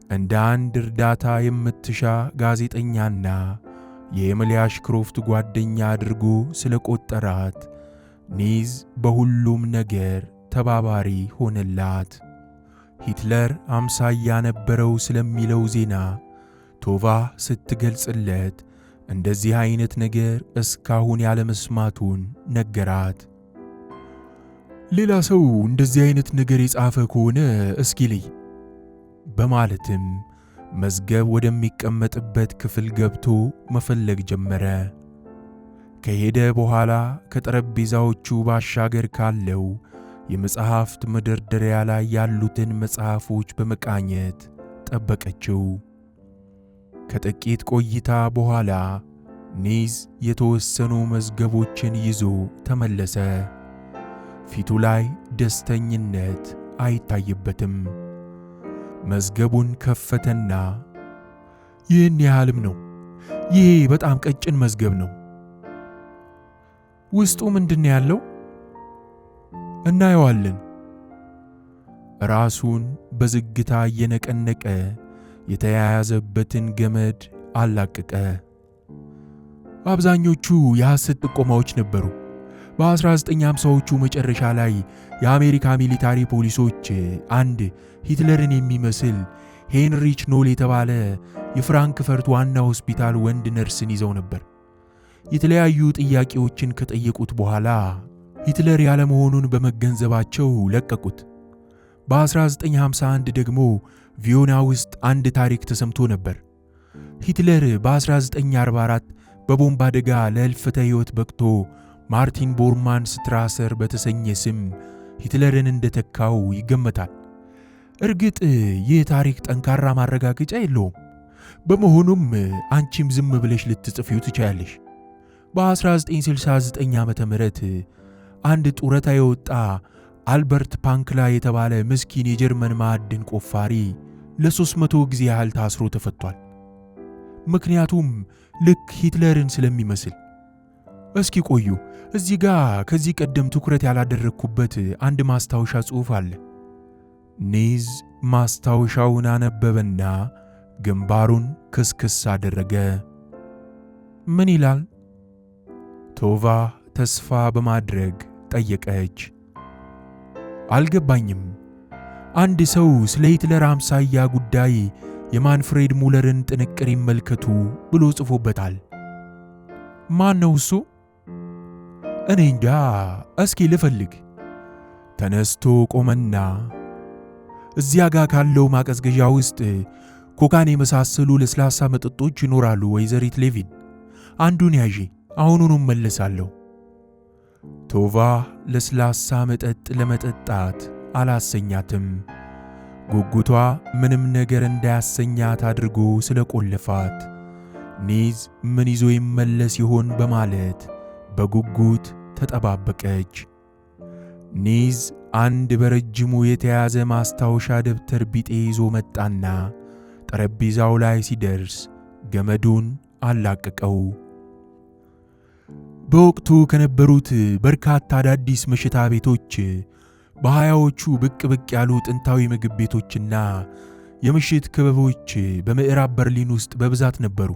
እንደ አንድ እርዳታ የምትሻ ጋዜጠኛና የኤሚሊ አሽክሮፍት ጓደኛ አድርጎ ስለቆጠራት ኒዝ በሁሉም ነገር ተባባሪ ሆነላት። ሂትለር አምሳያ ነበረው ስለሚለው ዜና ቶቫ ስትገልጽለት እንደዚህ አይነት ነገር እስካሁን ያለመስማቱን ነገራት። ሌላ ሰው እንደዚህ አይነት ነገር የጻፈ ከሆነ እስኪ ልይ በማለትም መዝገብ ወደሚቀመጥበት ክፍል ገብቶ መፈለግ ጀመረ። ከሄደ በኋላ ከጠረጴዛዎቹ ባሻገር ካለው የመጽሐፍት መደርደሪያ ላይ ያሉትን መጽሐፎች በመቃኘት ጠበቀችው። ከጥቂት ቆይታ በኋላ ኒዝ የተወሰኑ መዝገቦችን ይዞ ተመለሰ። ፊቱ ላይ ደስተኝነት አይታይበትም። መዝገቡን ከፈተና ይህን ያህልም ነው? ይሄ በጣም ቀጭን መዝገብ ነው። ውስጡ ምንድን ነው ያለው? እናየዋለን። ራሱን በዝግታ እየነቀነቀ የተያያዘበትን ገመድ አላቀቀ። አብዛኞቹ የሐሰት ጥቆማዎች ነበሩ። በ1950ዎቹ መጨረሻ ላይ የአሜሪካ ሚሊታሪ ፖሊሶች አንድ ሂትለርን የሚመስል ሄንሪች ኖል የተባለ የፍራንክፈርት ዋና ሆስፒታል ወንድ ነርስን ይዘው ነበር። የተለያዩ ጥያቄዎችን ከጠየቁት በኋላ ሂትለር ያለመሆኑን በመገንዘባቸው ለቀቁት። በ1951 ደግሞ ቪዮና ውስጥ አንድ ታሪክ ተሰምቶ ነበር። ሂትለር በ1944 በቦምብ አደጋ ለሕልፈተ ሕይወት በቅቶ ማርቲን ቦርማን ስትራሰር በተሰኘ ስም ሂትለርን እንደተካው ይገመታል። እርግጥ ይህ ታሪክ ጠንካራ ማረጋገጫ የለውም። በመሆኑም አንቺም ዝም ብለሽ ልትጽፊው ትችያለሽ። በ1969 ዓመተ ምህረት አንድ ጡረታ የወጣ አልበርት ፓንክላ የተባለ ምስኪን የጀርመን ማዕድን ቆፋሪ ለ300 ጊዜ ያህል ታስሮ ተፈቷል። ምክንያቱም ልክ ሂትለርን ስለሚመስል። እስኪ ቆዩ፣ እዚህ ጋር ከዚህ ቀደም ትኩረት ያላደረግኩበት አንድ ማስታወሻ ጽሑፍ አለ። ኒዝ ማስታወሻውን አነበበና ግንባሩን ክስክስ አደረገ። ምን ይላል? ቶቫ ተስፋ በማድረግ ጠየቀች። አልገባኝም። አንድ ሰው ስለ ሂትለር አምሳያ ጉዳይ የማንፍሬድ ሙለርን ጥንቅር ይመልከቱ ብሎ ጽፎበታል። ማን ነው እሱ? እኔ እንጃ፣ እስኪ ልፈልግ። ተነስቶ ቆመና እዚያ ጋር ካለው ማቀዝቀዣ ውስጥ ኮካን የመሳሰሉ ለስላሳ መጠጦች ይኖራሉ ወይዘሪት ሌቪን፣ አንዱን ያዢ፣ አሁኑኑ መለሳለሁ። ቶቫ ለስላሳ መጠጥ ለመጠጣት አላሰኛትም። ጉጉቷ ምንም ነገር እንዳያሰኛት አድርጎ ስለቆለፋት ኒዝ ምን ይዞ ይመለስ ይሆን በማለት በጉጉት ተጠባበቀች። ኒዝ አንድ በረጅሙ የተያዘ ማስታወሻ ደብተር ቢጤ ይዞ መጣና ጠረጴዛው ላይ ሲደርስ ገመዱን አላቀቀው። በወቅቱ ከነበሩት በርካታ አዳዲስ መሸታ ቤቶች በሃያዎቹ ብቅ ያሉ ጥንታዊ ምግብ ቤቶችና የምሽት ክበቦች በምዕራብ በርሊን ውስጥ በብዛት ነበሩ።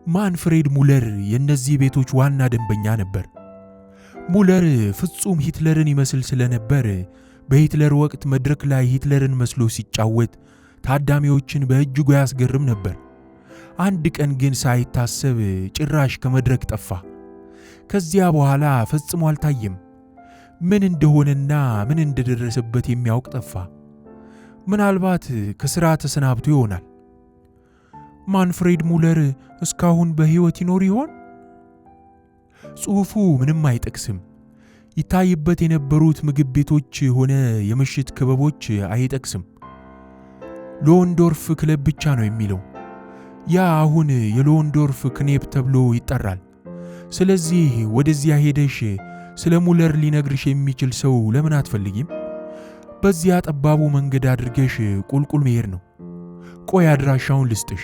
ማንፍሬድ ሙለር የእነዚህ ቤቶች ዋና ደንበኛ ነበር። ሙለር ፍጹም ሂትለርን ይመስል ስለነበር በሂትለር ወቅት መድረክ ላይ ሂትለርን መስሎ ሲጫወት ታዳሚዎችን በእጅጉ ያስገርም ነበር። አንድ ቀን ግን ሳይታሰብ ጭራሽ ከመድረክ ጠፋ። ከዚያ በኋላ ፈጽሞ አልታየም። ምን እንደሆነና ምን እንደደረሰበት የሚያውቅ ጠፋ። ምናልባት ከሥራ ተሰናብቶ ይሆናል። ማንፍሬድ ሙለር እስካሁን በሕይወት ይኖር ይሆን? ጽሑፉ ምንም አይጠቅስም። ይታይበት የነበሩት ምግብ ቤቶች ሆነ የምሽት ክበቦች አይጠቅስም። ሎንዶርፍ ክለብ ብቻ ነው የሚለው። ያ አሁን የሎንዶርፍ ክኔፕ ተብሎ ይጠራል። ስለዚህ ወደዚያ ሄደሽ ስለ ሙለር ሊነግርሽ የሚችል ሰው ለምን አትፈልጊም? በዚያ ጠባቡ መንገድ አድርገሽ ቁልቁል መሄድ ነው። ቆይ አድራሻውን ልስጥሽ።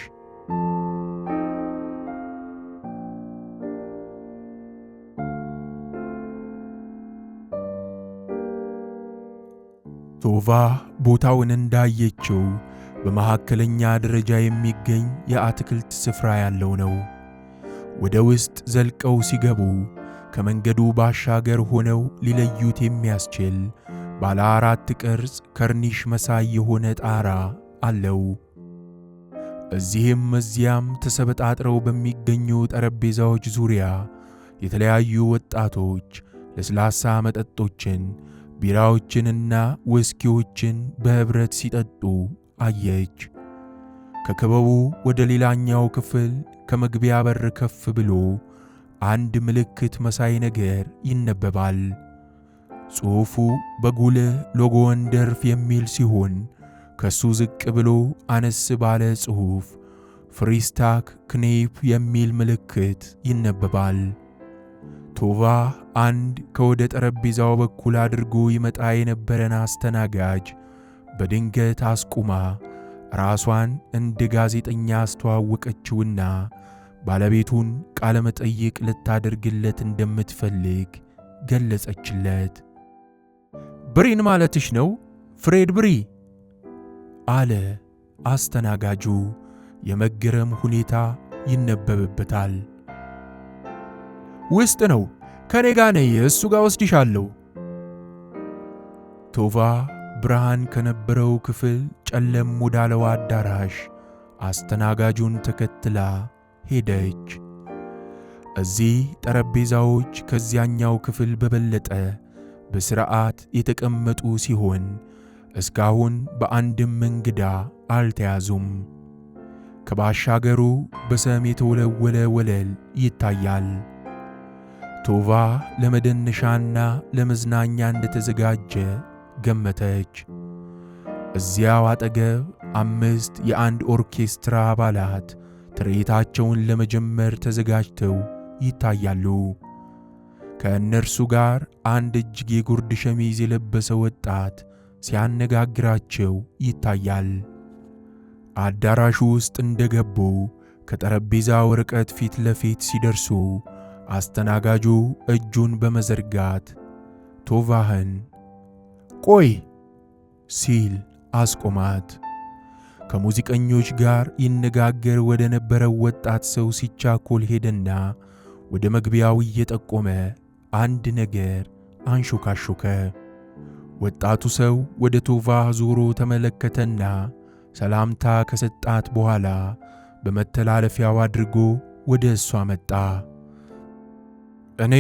ቶቫ ቦታውን እንዳየችው በመካከለኛ ደረጃ የሚገኝ የአትክልት ስፍራ ያለው ነው። ወደ ውስጥ ዘልቀው ሲገቡ ከመንገዱ ባሻገር ሆነው ሊለዩት የሚያስችል ባለ 4 ቅርጽ ከርኒሽ መሳይ የሆነ ጣራ አለው። እዚህም እዚያም ተሰበጣጥረው በሚገኙ ጠረጴዛዎች ዙሪያ የተለያዩ ወጣቶች ለስላሳ መጠጦችን፣ ቢራዎችንና ውስኪዎችን በህብረት ሲጠጡ አየች። ከክበቡ ወደ ሌላኛው ክፍል ከመግቢያ በር ከፍ ብሎ አንድ ምልክት መሳይ ነገር ይነበባል። ጽሑፉ በጉልህ ሎጎወንደርፍ የሚል ሲሆን ከሱ ዝቅ ብሎ አነስ ባለ ጽሑፍ ፍሪስታክ ክኔፕ የሚል ምልክት ይነበባል። ቶቫ አንድ ከወደ ጠረጴዛው በኩል አድርጎ ይመጣ የነበረን አስተናጋጅ በድንገት አስቁማ ራሷን እንደ ጋዜጠኛ አስተዋወቀችውና ባለቤቱን ቃለ መጠይቅ ልታደርግለት እንደምትፈልግ ገለጸችለት። ብሪን ማለትሽ ነው? ፍሬድ ብሪ አለ አስተናጋጁ። የመገረም ሁኔታ ይነበብበታል። ውስጥ ነው፣ ከኔ ጋር ነይ፣ እሱ ጋር ወስድሻለሁ። ቶቫ ብርሃን ከነበረው ክፍል ጨለም ወዳለው አዳራሽ አስተናጋጁን ተከትላ ሄደች። እዚህ ጠረጴዛዎች ከዚያኛው ክፍል በበለጠ በሥርዓት የተቀመጡ ሲሆን እስካሁን በአንድም እንግዳ አልተያዙም። ከባሻገሩ በሰም የተወለወለ ወለል ይታያል። ቶቫ ለመደነሻና ለመዝናኛ እንደተዘጋጀ ገመተች። እዚያው አጠገብ 5 የአንድ ኦርኬስትራ አባላት ትርኢታቸውን ለመጀመር ተዘጋጅተው ይታያሉ። ከእነርሱ ጋር አንድ እጅጌ ጉርድ ሸሚዝ የለበሰ ወጣት ሲያነጋግራቸው ይታያል። አዳራሹ ውስጥ እንደገቡ ከጠረጴዛው ርቀት ፊት ለፊት ሲደርሱ አስተናጋጁ እጁን በመዘርጋት ቶቫህን ቆይ ሲል አስቆማት። ከሙዚቀኞች ጋር ይነጋገር ወደ ነበረው ወጣት ሰው ሲቻኮል ሄደና ወደ መግቢያው እየጠቆመ አንድ ነገር አንሾካሾከ። ወጣቱ ሰው ወደ ቶቫህ ዞሮ ተመለከተና ሰላምታ ከሰጣት በኋላ በመተላለፊያው አድርጎ ወደ እሷ መጣ። እኔ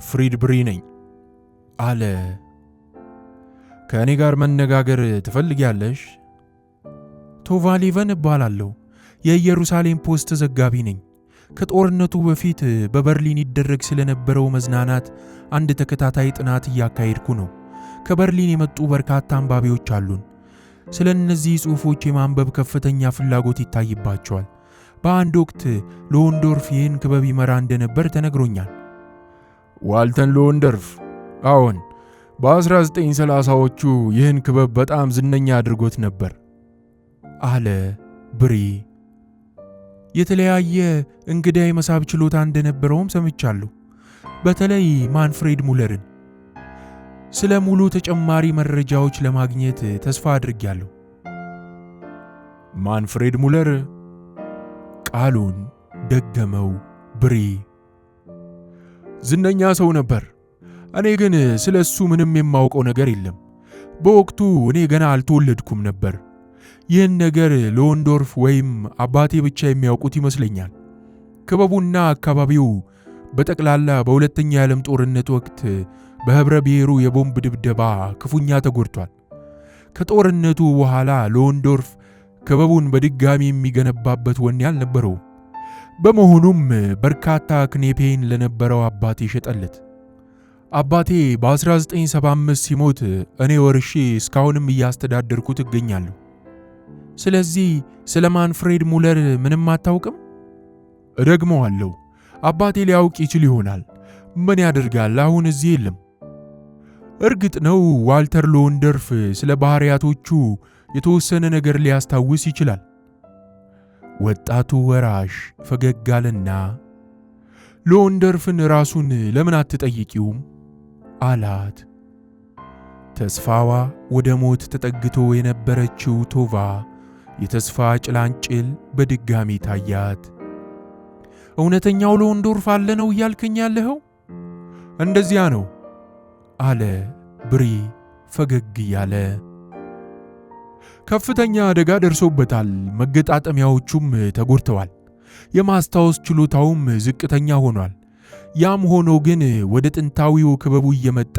ፍሪድ ብሪ ነኝ አለ። ከእኔ ጋር መነጋገር ትፈልጊያለሽ? ቶቫ ሌቨን እባላለሁ። የኢየሩሳሌም ፖስት ዘጋቢ ነኝ። ከጦርነቱ በፊት በበርሊን ይደረግ ስለነበረው መዝናናት አንድ ተከታታይ ጥናት እያካሄድኩ ነው። ከበርሊን የመጡ በርካታ አንባቢዎች አሉን። ስለ እነዚህ ጽሑፎች የማንበብ ከፍተኛ ፍላጎት ይታይባቸዋል። በአንድ ወቅት ሎንዶርፍ ይህን ክበብ ይመራ እንደነበር ተነግሮኛል። ዋልተር ሎንዶርፍ? አዎን፣ በ1930ዎቹ ይህን ክበብ በጣም ዝነኛ አድርጎት ነበር አለ ብሪ። የተለያየ እንግዳ የመሳብ ችሎታ እንደነበረውም ሰምቻለሁ። በተለይ ማንፍሬድ ሙለርን። ስለ ሙሉ ተጨማሪ መረጃዎች ለማግኘት ተስፋ አድርጌያለሁ። ማንፍሬድ ሙለር? ቃሉን ደገመው ብሪ። ዝነኛ ሰው ነበር። እኔ ግን ስለ እሱ ምንም የማውቀው ነገር የለም። በወቅቱ እኔ ገና አልተወለድኩም ነበር። ይህን ነገር ሎንዶርፍ ወይም አባቴ ብቻ የሚያውቁት ይመስለኛል። ክበቡና አካባቢው በጠቅላላ በሁለተኛ የዓለም ጦርነት ወቅት በህብረ ብሔሩ የቦምብ ድብደባ ክፉኛ ተጎድቷል። ከጦርነቱ በኋላ ሎንዶርፍ ክበቡን በድጋሚ የሚገነባበት ወኔ አልነበረውም። በመሆኑም በርካታ ክኔፔን ለነበረው አባቴ ሸጠለት። አባቴ በ1975 ሲሞት እኔ ወርሼ እስካሁንም እያስተዳደርኩት እገኛለሁ። ስለዚህ ስለ ማንፍሬድ ሙለር ምንም አታውቅም? እደግመዋለሁ፣ አባቴ ሊያውቅ ይችል ይሆናል። ምን ያደርጋል፣ አሁን እዚህ የለም። እርግጥ ነው ዋልተር ሎንዶርፍ ስለ ባህሪያቶቹ የተወሰነ ነገር ሊያስታውስ ይችላል። ወጣቱ ወራሽ ፈገግ አለና ሎንዶርፍን ራሱን ለምን አትጠይቂውም አላት። ተስፋዋ ወደ ሞት ተጠግቶ የነበረችው ቶቫ የተስፋ ጭላንጭል በድጋሚ ታያት። እውነተኛው ሎንዶርፍ አለ ነው እያልከኝ ያለኸው? እንደዚያ ነው አለ ብሪ ፈገግ እያለ። ከፍተኛ አደጋ ደርሶበታል። መገጣጠሚያዎቹም ተጎድተዋል። የማስታወስ ችሎታውም ዝቅተኛ ሆኗል። ያም ሆኖ ግን ወደ ጥንታዊው ክበቡ እየመጣ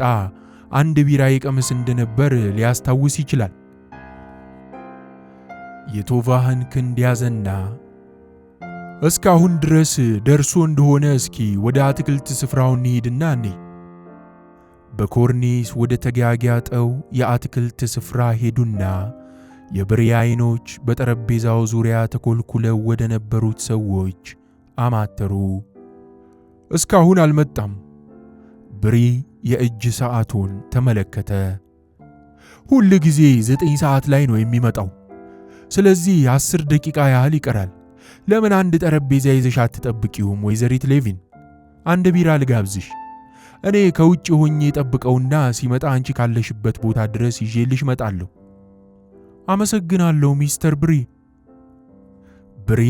አንድ ቢራ ይቀምስ እንደነበር ሊያስታውስ ይችላል። የቶቫህን ክንድ ያዘና እስካሁን ድረስ ደርሶ እንደሆነ እስኪ ወደ አትክልት ስፍራው እንሂድና እኔ በኮርኒስ ወደ ተጋጋጠው የአትክልት ስፍራ ሄዱና የብሪ አይኖች በጠረጴዛው ዙሪያ ተኮልኩለው ወደ ነበሩት ሰዎች አማተሩ። እስካሁን አልመጣም። ብሪ የእጅ ሰዓቱን ተመለከተ። ሁል ጊዜ 9 ሰዓት ላይ ነው የሚመጣው። ስለዚህ 10 ደቂቃ ያህል ይቀራል። ለምን አንድ ጠረጴዛ ይዘሽ አትጠብቂውም ወይዘሪት ሌቪን? አንድ ቢራ ልጋብዝሽ። እኔ ከውጭ ሆኜ ጠብቀውና ሲመጣ አንቺ ካለሽበት ቦታ ድረስ ይዤልሽ መጣለሁ። አመሰግናለሁ ሚስተር ብሪ። ብሪ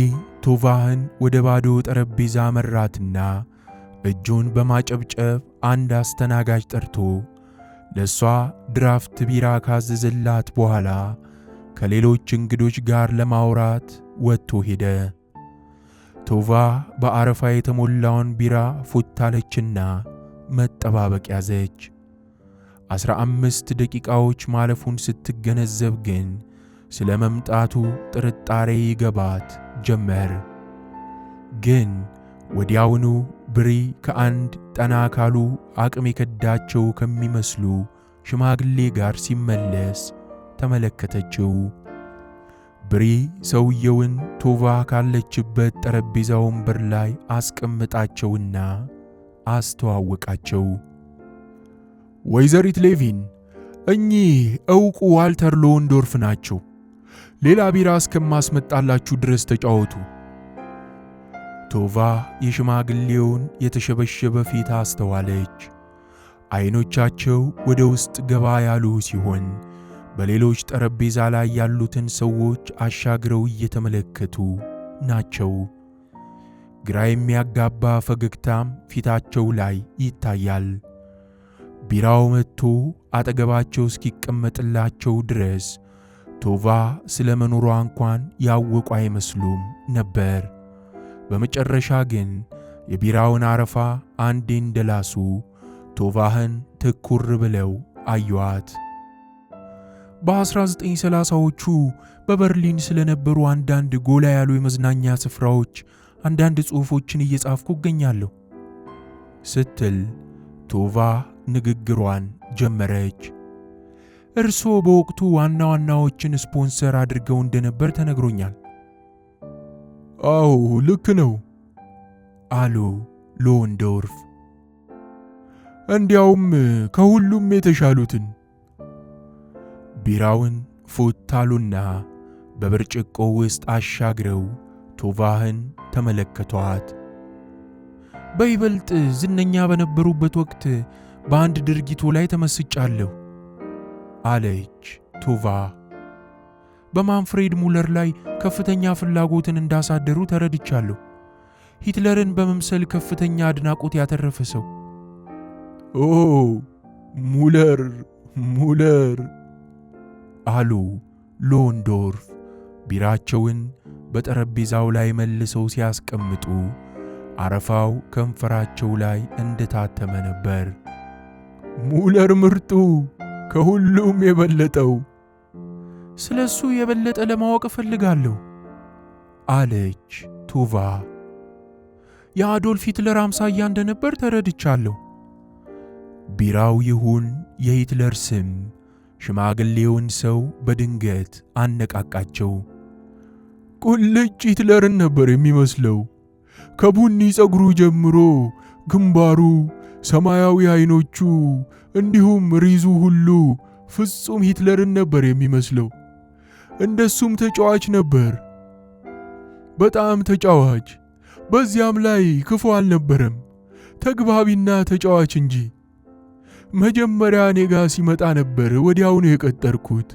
ቶቫህን ወደ ባዶ ጠረጴዛ መራትና እጁን በማጨብጨብ አንድ አስተናጋጅ ጠርቶ ለሷ ድራፍት ቢራ ካዘዘላት በኋላ ከሌሎች እንግዶች ጋር ለማውራት ወጥቶ ሄደ። ቶቫ በአረፋ የተሞላውን ቢራ ፉታለችና መጠባበቅ ያዘች። 15 ደቂቃዎች ማለፉን ስትገነዘብ ግን ስለ መምጣቱ ጥርጣሬ ይገባት ጀመር። ግን ወዲያውኑ ብሪ ከአንድ ጠና ካሉ አቅም የከዳቸው ከሚመስሉ ሽማግሌ ጋር ሲመለስ ተመለከተችው። ብሪ ሰውየውን ቶቫ ካለችበት ጠረጴዛ ወንበር ላይ አስቀምጣቸውና አስተዋወቃቸው። ወይዘሪት ሌቪን፣ እኚህ ዕውቁ ዋልተር ሎንዶርፍ ናቸው። ሌላ ቢራ እስከማስመጣላችሁ ድረስ ተጫወቱ። ቶቫ የሽማግሌውን የተሸበሸበ ፊት አስተዋለች። ዓይኖቻቸው ወደ ውስጥ ገባ ያሉ ሲሆን በሌሎች ጠረጴዛ ላይ ያሉትን ሰዎች አሻግረው እየተመለከቱ ናቸው። ግራ የሚያጋባ ፈገግታም ፊታቸው ላይ ይታያል። ቢራው መጥቶ አጠገባቸው እስኪቀመጥላቸው ድረስ ቶቫ ስለ መኖሯ እንኳን ያወቁ አይመስሉም ነበር። በመጨረሻ ግን የቢራውን አረፋ አንዴ እንደላሱ ቶቫህን ትኩር ብለው አዩአት። በ1930ዎቹ በበርሊን ስለነበሩ አንዳንድ ጎላ ያሉ የመዝናኛ ስፍራዎች አንዳንድ ጽሑፎችን እየጻፍኩ እገኛለሁ ስትል ቶቫ ንግግሯን ጀመረች። እርስዎ በወቅቱ ዋና ዋናዎችን ስፖንሰር አድርገው እንደነበር ተነግሮኛል። አዎ ልክ ነው አሉ ሎንዶርፍ። እንዲያውም ከሁሉም የተሻሉትን። ቢራውን ፉት አሉና በብርጭቆ ውስጥ አሻግረው ቶቫህን ተመለከቷት። በይበልጥ ዝነኛ በነበሩበት ወቅት በአንድ ድርጊቱ ላይ ተመስጫለሁ አለች ቶቫ። በማንፍሬድ ሙለር ላይ ከፍተኛ ፍላጎትን እንዳሳደሩ ተረድቻለሁ። ሂትለርን በመምሰል ከፍተኛ አድናቆት ያተረፈ ሰው። ኦ ሙለር አሉ ሎንዶርፍ ቢራቸውን በጠረጴዛው ላይ መልሰው ሲያስቀምጡ አረፋው ከንፈራቸው ላይ እንደታተመ ነበር። ሙለር ምርጡ፣ ከሁሉም የበለጠው። ስለሱ የበለጠ ለማወቅ እፈልጋለሁ አለች ቶቫ። የአዶልፍ ሂትለር አምሳያ እንደነበር ተረድቻለሁ። ቢራው ይሁን የሂትለር ስም ሽማግሌውን ሰው በድንገት አነቃቃቸው። ቁልጭ ሂትለርን ነበር የሚመስለው። ከቡኒ ጸጉሩ ጀምሮ ግንባሩ፣ ሰማያዊ ዓይኖቹ እንዲሁም ሪዙ ሁሉ ፍጹም ሂትለርን ነበር የሚመስለው። እንደሱም ተጫዋች ነበር፣ በጣም ተጫዋች። በዚያም ላይ ክፉ አልነበረም፣ ተግባቢና ተጫዋች እንጂ። መጀመሪያ እኔ ጋር ሲመጣ ነበር ወዲያውኑ የቀጠርኩት።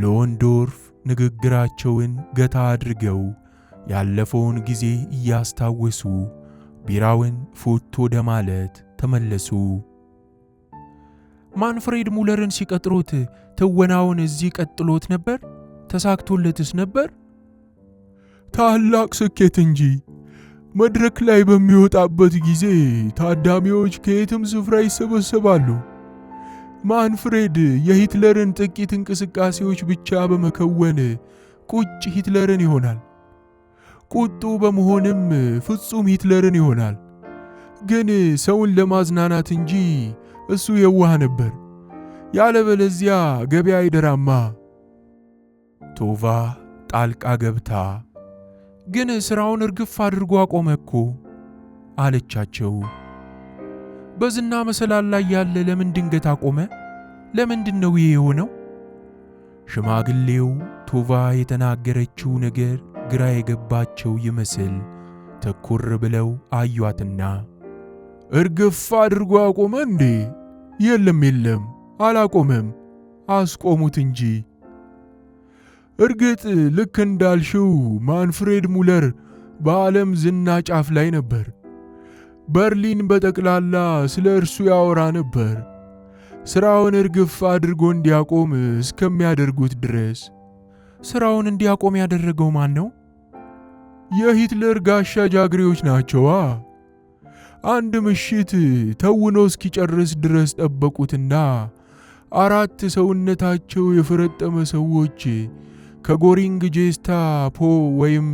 ሎንዶርፍ ንግግራቸውን ገታ አድርገው ያለፈውን ጊዜ እያስታወሱ ቢራውን ፉት ወደ ማለት ተመለሱ። ማንፍሬድ ሙለርን ሲቀጥሩት ትወናውን እዚህ ቀጥሎት ነበር? ተሳክቶለትስ ነበር? ታላቅ ስኬት እንጂ። መድረክ ላይ በሚወጣበት ጊዜ ታዳሚዎች ከየትም ስፍራ ይሰበሰባሉ። ማንፍሬድ የሂትለርን ጥቂት እንቅስቃሴዎች ብቻ በመከወን ቁጭ ሂትለርን ይሆናል። ቁጡ በመሆንም ፍጹም ሂትለርን ይሆናል። ግን ሰውን ለማዝናናት እንጂ እሱ የዋህ ነበር። ያለበለዚያ ገበያ አይደራማ። ቶቫ ጣልቃ ገብታ ግን ስራውን እርግፍ አድርጎ አቆመ እኮ አለቻቸው። በዝና መሰላል ላይ ያለ ለምን ድንገት አቆመ? ለምንድን ነው ይሄ የሆነው? ሽማግሌው ቶቫ የተናገረችው ነገር ግራ የገባቸው ይመስል ተኩር ብለው አዩአትና እርግፍ አድርጎ አቆመ እንዴ? የለም አላቆመም፣ አስቆሙት እንጂ። እርግጥ ልክ እንዳልሽው ማንፍሬድ ሙለር በዓለም ዝና ጫፍ ላይ ነበር። በርሊን በጠቅላላ ስለ እርሱ ያወራ ነበር፣ ሥራውን እርግፍ አድርጎ እንዲያቆም እስከሚያደርጉት ድረስ። ሥራውን እንዲያቆም ያደረገው ማን ነው? የሂትለር ጋሻ ጃግሬዎች ናቸዋ። አንድ ምሽት ተውኖ እስኪጨርስ ድረስ ጠበቁትና 4 ሰውነታቸው የፈረጠመ ሰዎች ከጎሪንግ ጄስታፖ ወይም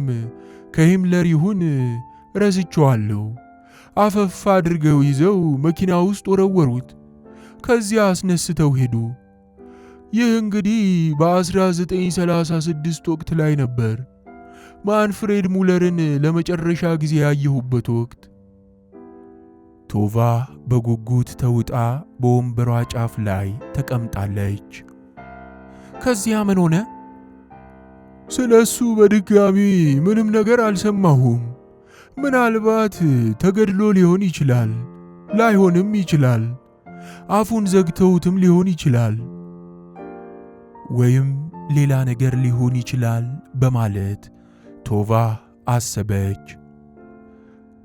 ከሂምለር ይሁን ረስቸዋለሁ፣ አፈፍ አድርገው ይዘው መኪና ውስጥ ወረወሩት። ከዚያ አስነስተው ሄዱ። ይህ እንግዲህ በ1936 ወቅት ላይ ነበር፣ ማንፍሬድ ሙለርን ለመጨረሻ ጊዜ ያየሁበት ወቅት። ቶቫ በጉጉት ተውጣ በወንበሯ ጫፍ ላይ ተቀምጣለች። ከዚያ ምን ሆነ? ስለሱ በድጋሚ ምንም ነገር አልሰማሁም። ምናልባት ተገድሎ ሊሆን ይችላል፣ ላይሆንም ይችላል። አፉን ዘግተውትም ሊሆን ይችላል፣ ወይም ሌላ ነገር ሊሆን ይችላል በማለት ቶቫ አሰበች።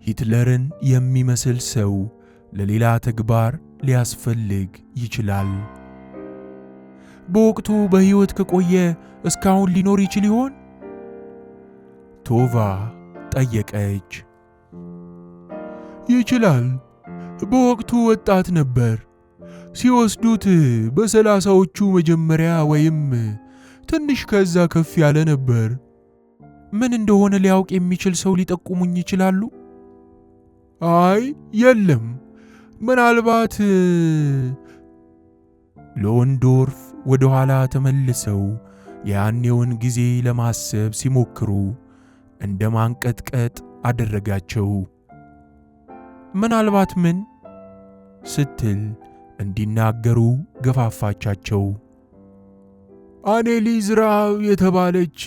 ሂትለርን የሚመስል ሰው ለሌላ ተግባር ሊያስፈልግ ይችላል። በወቅቱ በሕይወት ከቆየ እስካሁን ሊኖር ይችል ይሆን? ቶቫ ጠየቀች። ይችላል። በወቅቱ ወጣት ነበር። ሲወስዱት በ30ዎቹ መጀመሪያ ወይም ትንሽ ከዛ ከፍ ያለ ነበር። ምን እንደሆነ ሊያውቅ የሚችል ሰው ሊጠቁሙኝ ይችላሉ? አይ የለም። ምናልባት ሎንዶርፍ ወደ ኋላ ተመልሰው ያኔውን ጊዜ ለማሰብ ሲሞክሩ እንደ ማንቀጥቀጥ አደረጋቸው። ምናልባት ምን ስትል እንዲናገሩ ገፋፋቻቸው። አኔሊዝ ራብ የተባለች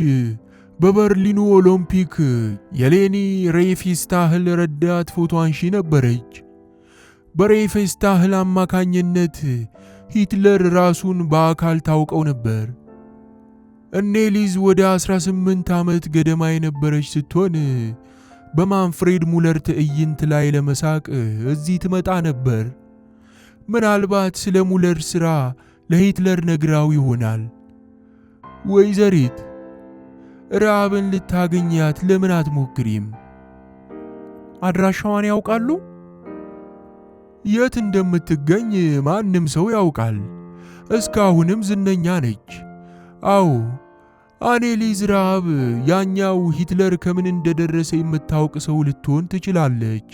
በበርሊኑ ኦሎምፒክ የሌኒ ሬይፌስታህል ረዳት ፎቶ አንሺ ነበረች። በሬይፌስታህል አማካኝነት ሂትለር ራሱን በአካል ታውቀው ነበር። አኔሊዝ ወደ 18 ዓመት ገደማ የነበረች ስትሆን በማንፍሬድ ሙለር ትዕይንት ላይ ለመሳቅ እዚህ ትመጣ ነበር። ምናልባት ስለ ሙለር ሥራ ለሂትለር ነግራው ይሆናል። ወይዘሪት ራብን ልታገኛት ለምን አትሞክሪም? አድራሻዋን ያውቃሉ? የት እንደምትገኝ ማንም ሰው ያውቃል። እስካሁንም ዝነኛ ነች። አዎ፣ አኔሊዝ ራብ ያኛው ሂትለር ከምን እንደደረሰ የምታውቅ ሰው ልትሆን ትችላለች።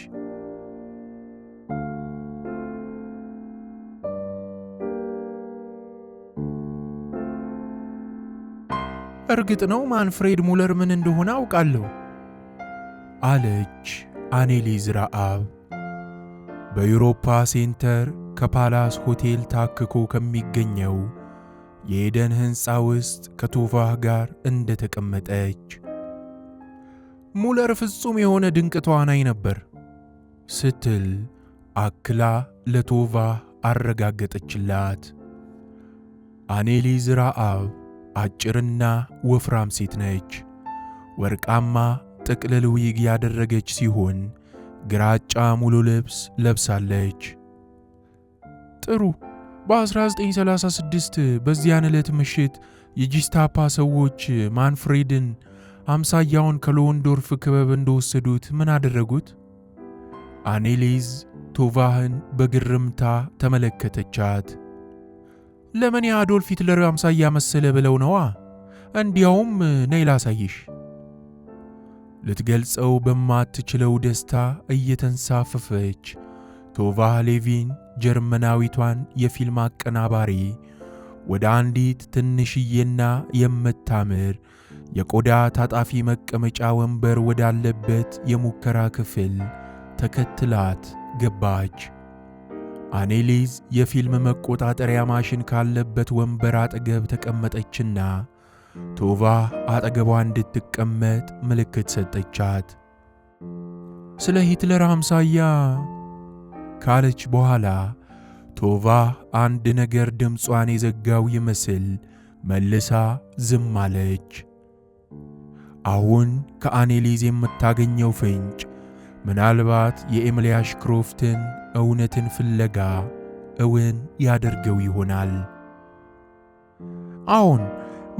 እርግጥ ነው ማንፍሬድ ሙለር ምን እንደሆነ አውቃለሁ አለች አኔሊዝ ራብ። በዩሮፓ ሴንተር ከፓላስ ሆቴል ታክኮ ከሚገኘው የኤደን ሕንፃ ውስጥ ከቶቫህ ጋር እንደተቀመጠች። ሙለር ፍጹም የሆነ ድንቅ ተዋናይ ነበር ስትል አክላ ለቶቫህ አረጋገጠችላት። አኔሊዝ ራብ አጭርና ወፍራም ሴት ነች። ወርቃማ ጥቅልል ዊግ ያደረገች ሲሆን ግራጫ ሙሉ ልብስ ለብሳለች። ጥሩ። በ1936 በዚያን ዕለት ምሽት የጂስታፓ ሰዎች ማንፍሬድን አምሳያውን ከሎንዶርፍ ክበብ እንደወሰዱት ምን አደረጉት? አኔሊዝ ቶቫህን በግርምታ ተመለከተቻት። ለምን የአዶልፍ ሂትለር አምሳያ መሰለ ብለው ነዋ። እንዲያውም ነይ ላሳይሽ። ልትገልጸው በማትችለው ደስታ እየተንሳፈፈች ቶቫህ ሌቪን ጀርመናዊቷን የፊልም አቀናባሪ ወደ አንዲት ትንሽዬና የምታምር የቆዳ ታጣፊ መቀመጫ ወንበር ወዳለበት የሙከራ ክፍል ተከትላት ገባች። አኔሊዝ የፊልም መቆጣጠሪያ ማሽን ካለበት ወንበር አጠገብ ተቀመጠችና ቶቫህ አጠገቧ እንድትቀመጥ ምልክት ሰጠቻት። ስለ ሂትለር አምሳያ ካለች በኋላ ቶቫህ አንድ ነገር ድምጿን የዘጋው ይመስል መልሳ ዝም አለች። አሁን ከአኔሊዝ የምታገኘው ፍንጭ ምናልባት የኤሚሊ አሽክሮፍትን እውነትን ፍለጋ እውን ያደርገው ይሆናል። አሁን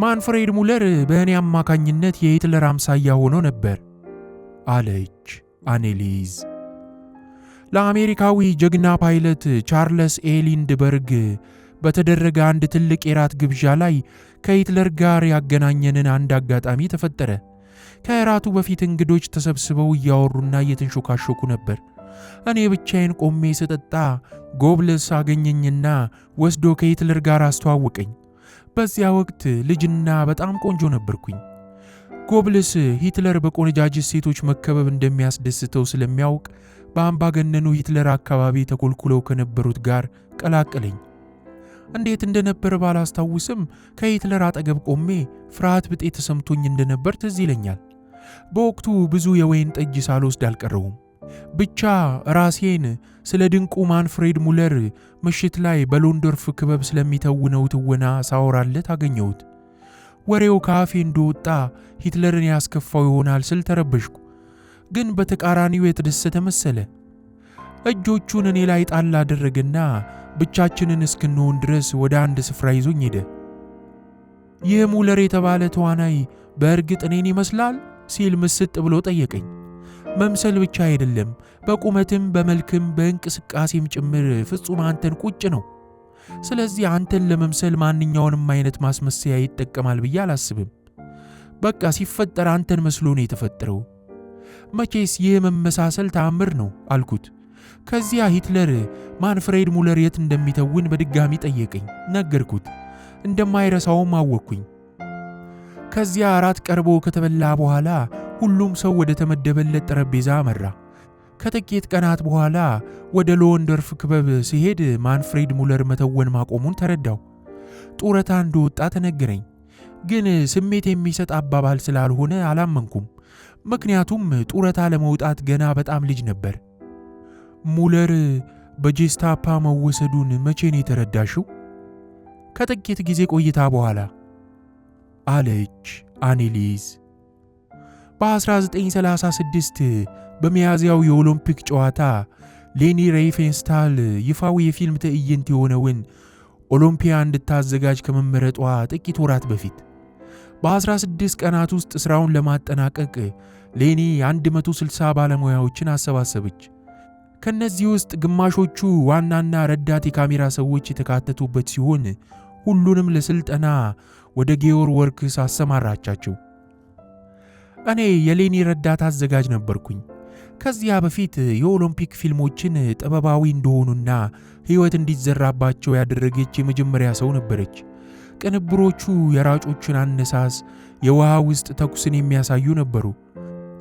ማንፍሬድ ሙለር በእኔ አማካኝነት የሂትለር አምሳያ ሆኖ ነበር አለች አኔሊዝ። ለአሜሪካዊ ጀግና ፓይለት ቻርልስ ኤ ሊንድበርግ በተደረገ አንድ ትልቅ የራት ግብዣ ላይ ከሂትለር ጋር ያገናኘንን አንድ አጋጣሚ ተፈጠረ። ከራቱ በፊት እንግዶች ተሰብስበው እያወሩና እየተንሾካሾኩ ነበር። እኔ ብቻዬን ቆሜ ስጠጣ ጎብለስ አገኘኝና ወስዶ ከሂትለር ጋር አስተዋወቀኝ። በዚያ ወቅት ልጅና በጣም ቆንጆ ነበርኩኝ። ጎብለስ ሂትለር በቆነጃጅት ሴቶች መከበብ እንደሚያስደስተው ስለሚያውቅ በአምባገነኑ ሂትለር አካባቢ ተኮልኩለው ከነበሩት ጋር ቀላቀለኝ። እንዴት እንደነበር ባላስታውስም ከሂትለር አጠገብ ቆሜ ፍርሃት ብጤ ተሰምቶኝ እንደነበር ትዝ ይለኛል። በወቅቱ ብዙ የወይን ጠጅ ሳልወስድ አልቀረውም። ብቻ ራሴን ስለ ድንቁ ማንፍሬድ ሙለር ምሽት ላይ በሎንዶርፍ ክበብ ስለሚተውነው ትወና ሳወራለት አገኘሁት። ወሬው ከአፌ እንደወጣ ሂትለርን ያስከፋው ይሆናል ስል ተረበሽኩ። ግን በተቃራኒው የተደሰተ መሰለ። እጆቹን እኔ ላይ ጣል አደረገና ብቻችንን እስክንሆን ድረስ ወደ አንድ ስፍራ ይዞኝ ሄደ። ይህ ሙለር የተባለ ተዋናይ በእርግጥ እኔን ይመስላል ሲል ምስጥ ብሎ ጠየቀኝ። መምሰል ብቻ አይደለም፣ በቁመትም በመልክም በእንቅስቃሴም ጭምር ፍጹም አንተን ቁጭ ነው። ስለዚህ አንተን ለመምሰል ማንኛውንም አይነት ማስመሰያ ይጠቀማል ብዬ አላስብም። በቃ ሲፈጠር አንተን መስሎ ነው የተፈጠረው። መቼስ ይህ መመሳሰል ተአምር ነው አልኩት። ከዚያ ሂትለር ማንፍሬድ ሙለር የት እንደሚተውን በድጋሚ ጠየቀኝ። ነገርኩት። እንደማይረሳውም አወቅኩኝ። ከዚያ እራት ቀርቦ ከተበላ በኋላ ሁሉም ሰው ወደ ተመደበለት ጠረጴዛ አመራ። ከጥቂት ቀናት በኋላ ወደ ሎንዶርፍ ክበብ ሲሄድ ማንፍሬድ ሙለር መተወን ማቆሙን ተረዳው። ጡረታ እንደወጣ ተነገረኝ። ግን ስሜት የሚሰጥ አባባል ስላልሆነ አላመንኩም። ምክንያቱም ጡረታ ለመውጣት ገና በጣም ልጅ ነበር። ሙለር በጄስታፓ መወሰዱን መቼ ነው የተረዳሽው? ከጥቂት ጊዜ ቆይታ በኋላ አለች አኔሊዝ። በ1936 በሚያዝያው የኦሎምፒክ ጨዋታ ሌኒ ሬይፌንስታል ይፋዊ የፊልም ትዕይንት የሆነውን ኦሎምፒያ እንድታዘጋጅ ከመመረጧ ጥቂት ወራት በፊት በ16 ቀናት ውስጥ ሥራውን ለማጠናቀቅ ሌኒ 160 ባለሙያዎችን አሰባሰበች። ከነዚህ ውስጥ ግማሾቹ ዋናና ረዳት የካሜራ ሰዎች የተካተቱበት ሲሆን ሁሉንም ለስልጠና ወደ ጌዮር ወርክስ አሰማራቻቸው። እኔ የሌኒ ረዳት አዘጋጅ ነበርኩኝ። ከዚያ በፊት የኦሎምፒክ ፊልሞችን ጥበባዊ እንደሆኑና ሕይወት እንዲዘራባቸው ያደረገች የመጀመሪያ ሰው ነበረች። ቅንብሮቹ የራጮቹን አነሳስ፣ የውሃ ውስጥ ተኩስን የሚያሳዩ ነበሩ።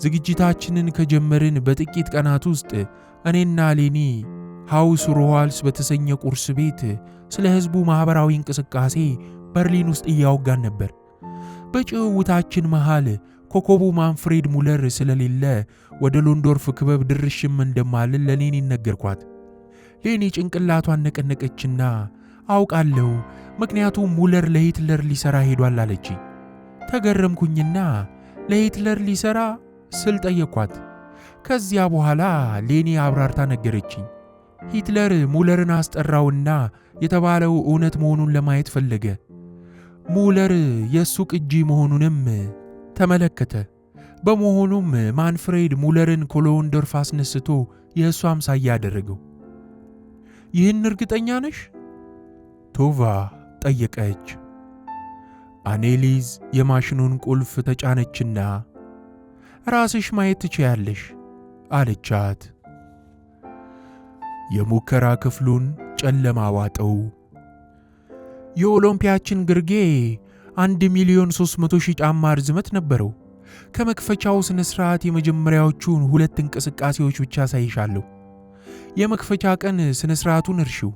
ዝግጅታችንን ከጀመርን በጥቂት ቀናት ውስጥ እኔና ሌኒ ሃውስ ሮዋልስ በተሰኘ ቁርስ ቤት ስለ ሕዝቡ ማኅበራዊ እንቅስቃሴ በርሊን ውስጥ እያወጋን ነበር። በጭውውታችን መሃል ኮከቡ ማንፍሬድ ሙለር ስለሌለ ወደ ሎንዶርፍ ክበብ ድርሽም እንደማልል ለሌኒ ነገርኳት። ሌኒ ጭንቅላቷን ነቀነቀችና አውቃለሁ፣ ምክንያቱም ሙለር ለሂትለር ሊሰራ ሄዷል አለች። ተገረምኩኝና ለሂትለር ሊሰራ ስል ጠየኳት። ከዚያ በኋላ ሌኒ አብራርታ ነገረችኝ። ሂትለር ሙለርን አስጠራውና የተባለው እውነት መሆኑን ለማየት ፈለገ። ሙለር የሱ ቅጂ መሆኑንም ተመለከተ። በመሆኑም ማንፍሬድ ሙለርን ከሎንዶርፍ አስነስቶ የእሱ አምሳያ አደረገው። ይህን እርግጠኛ ነሽ? ቶቫ ጠየቀች። አኔሊዝ የማሽኑን ቁልፍ ተጫነችና ራስሽ ማየት ትችያለሽ አለቻት። የሙከራ ክፍሉን ጨለማ ዋጠው። የኦሎምፒያችን ግርጌ 1,300,000 ጫማ ርዝመት ነበረው። ከመክፈቻው ስነ ስርዓት የመጀመሪያዎቹን 2 እንቅስቃሴዎች ብቻ ሳይሻለሁ። የመክፈቻ ቀን ስነ ስርዓቱን እርሺው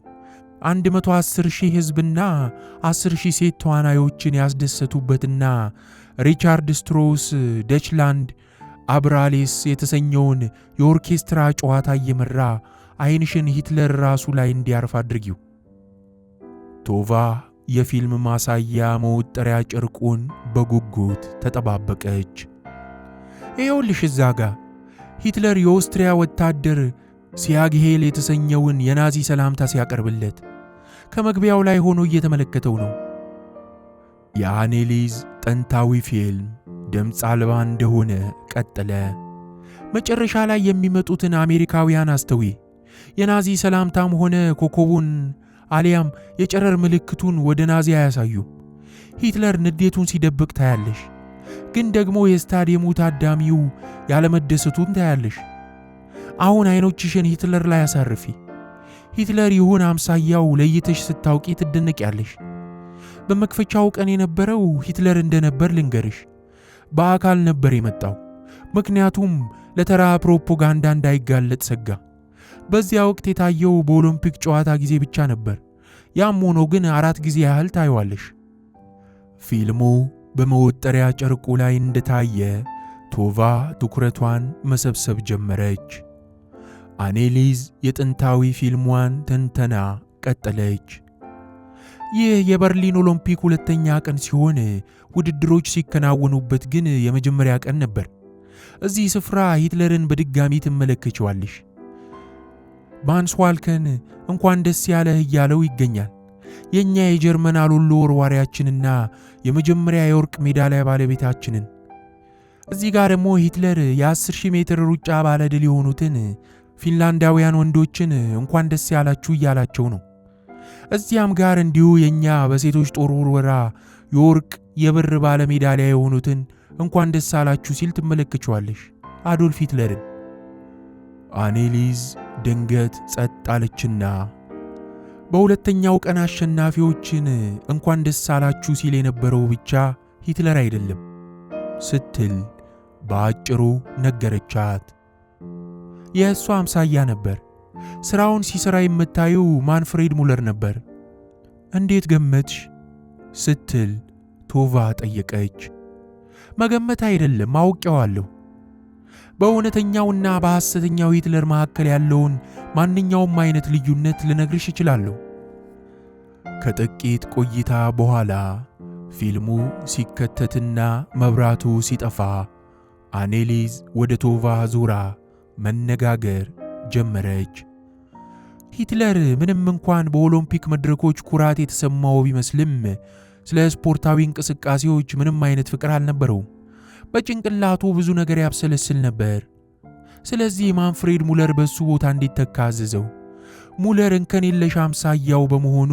110,000 ሕዝብና 10,000 ሴት ተዋናዮችን ያስደሰቱበትና ሪቻርድ ስትሮውስ ደችላንድ አብራሌስ የተሰኘውን የኦርኬስትራ ጨዋታ እየመራ አይንሽን ሂትለር ራሱ ላይ እንዲያርፍ አድርጊው። ቶቫ የፊልም ማሳያ መውጠሪያ ጨርቁን በጉጉት ተጠባበቀች። ይኸውልሽ እዛ ጋ ሂትለር የኦስትሪያ ወታደር ሲያግሄል የተሰኘውን የናዚ ሰላምታ ሲያቀርብለት ከመግቢያው ላይ ሆኖ እየተመለከተው ነው። የአኔሊዝ ጥንታዊ ፊልም ድምፅ አልባ እንደሆነ ቀጠለ። መጨረሻ ላይ የሚመጡትን አሜሪካውያን አስተዊ። የናዚ ሰላምታም ሆነ ኮከቡን አሊያም የጨረር ምልክቱን ወደ ናዚ አያሳዩ። ሂትለር ንዴቱን ሲደብቅ ታያለሽ፣ ግን ደግሞ የስታዲየሙ ታዳሚው ያለመደሰቱን ታያለሽ። አሁን አይኖችሽን ሂትለር ላይ አሳርፊ። ሂትለር ይሁን አምሳያው ለይተሽ ስታውቂ ትደነቂያለሽ። በመክፈቻው ቀን የነበረው ሂትለር እንደነበር ልንገርሽ። በአካል ነበር የመጣው፣ ምክንያቱም ለተራ ፕሮፓጋንዳ እንዳይጋለጥ ሰጋ። በዚያ ወቅት የታየው በኦሎምፒክ ጨዋታ ጊዜ ብቻ ነበር። ያም ሆኖ ግን 4 ጊዜ ያህል ታዩዋለሽ። ፊልሙ በመወጠሪያ ጨርቁ ላይ እንደታየ ቶቫ ትኩረቷን መሰብሰብ ጀመረች። አኔሊዝ የጥንታዊ ፊልሟን ትንተና ቀጠለች። ይህ የበርሊን ኦሎምፒክ 2ኛ ቀን ሲሆን ውድድሮች ሲከናወኑበት ግን የመጀመሪያ ቀን ነበር። እዚህ ስፍራ ሂትለርን በድጋሚ ትመለከችዋለሽ። ማንስዋልከን እንኳን ደስ ያለህ እያለው ይገኛል። የኛ የጀርመን አሎሎ ወርዋሪያችንና የመጀመሪያ የወርቅ ሜዳሊያ ባለቤታችንን። እዚህ ጋር ደግሞ ሂትለር የ10,000 ሜትር ሩጫ ባለድል የሆኑትን ፊንላንዳውያን ወንዶችን እንኳን ደስ ያላችሁ እያላቸው ነው። እዚያም ጋር እንዲሁ የኛ በሴቶች ጦር ውርወራ የወርቅ የብር ባለሜዳሊያ የሆኑትን እንኳን ደስ አላችሁ ሲል ትመለከችዋለሽ አዶልፍ ሂትለርን። አኔሊዝ ድንገት ጸጥ አለችና በሁለተኛው ቀን አሸናፊዎችን እንኳን ደስ አላችሁ ሲል የነበረው ብቻ ሂትለር አይደለም ስትል በአጭሩ ነገረቻት። የእሷ አምሳያ ነበር። ስራውን ሲሰራ የምታዩ ማንፍሬድ ሙለር ነበር። እንዴት ገመትሽ? ስትል ቶቫ ጠየቀች። መገመት አይደለም አውቄዋለሁ። በእውነተኛውና በሐሰተኛው ሂትለር መካከል ያለውን ማንኛውም አይነት ልዩነት ልነግርሽ እችላለሁ። ከጥቂት ቆይታ በኋላ ፊልሙ ሲከተትና መብራቱ ሲጠፋ አኔሊዝ ወደ ቶቫ ዙራ መነጋገር ጀመረች። ሂትለር ምንም እንኳን በኦሎምፒክ መድረኮች ኩራት የተሰማው ቢመስልም ስለ ስፖርታዊ እንቅስቃሴዎች ምንም አይነት ፍቅር አልነበረውም። በጭንቅላቱ ብዙ ነገር ያብሰለስል ነበር። ስለዚህ ማንፍሬድ ሙለር በሱ ቦታ እንዲተካ አዘዘው። ሙለር እንከን የለሽ አምሳያው በመሆኑ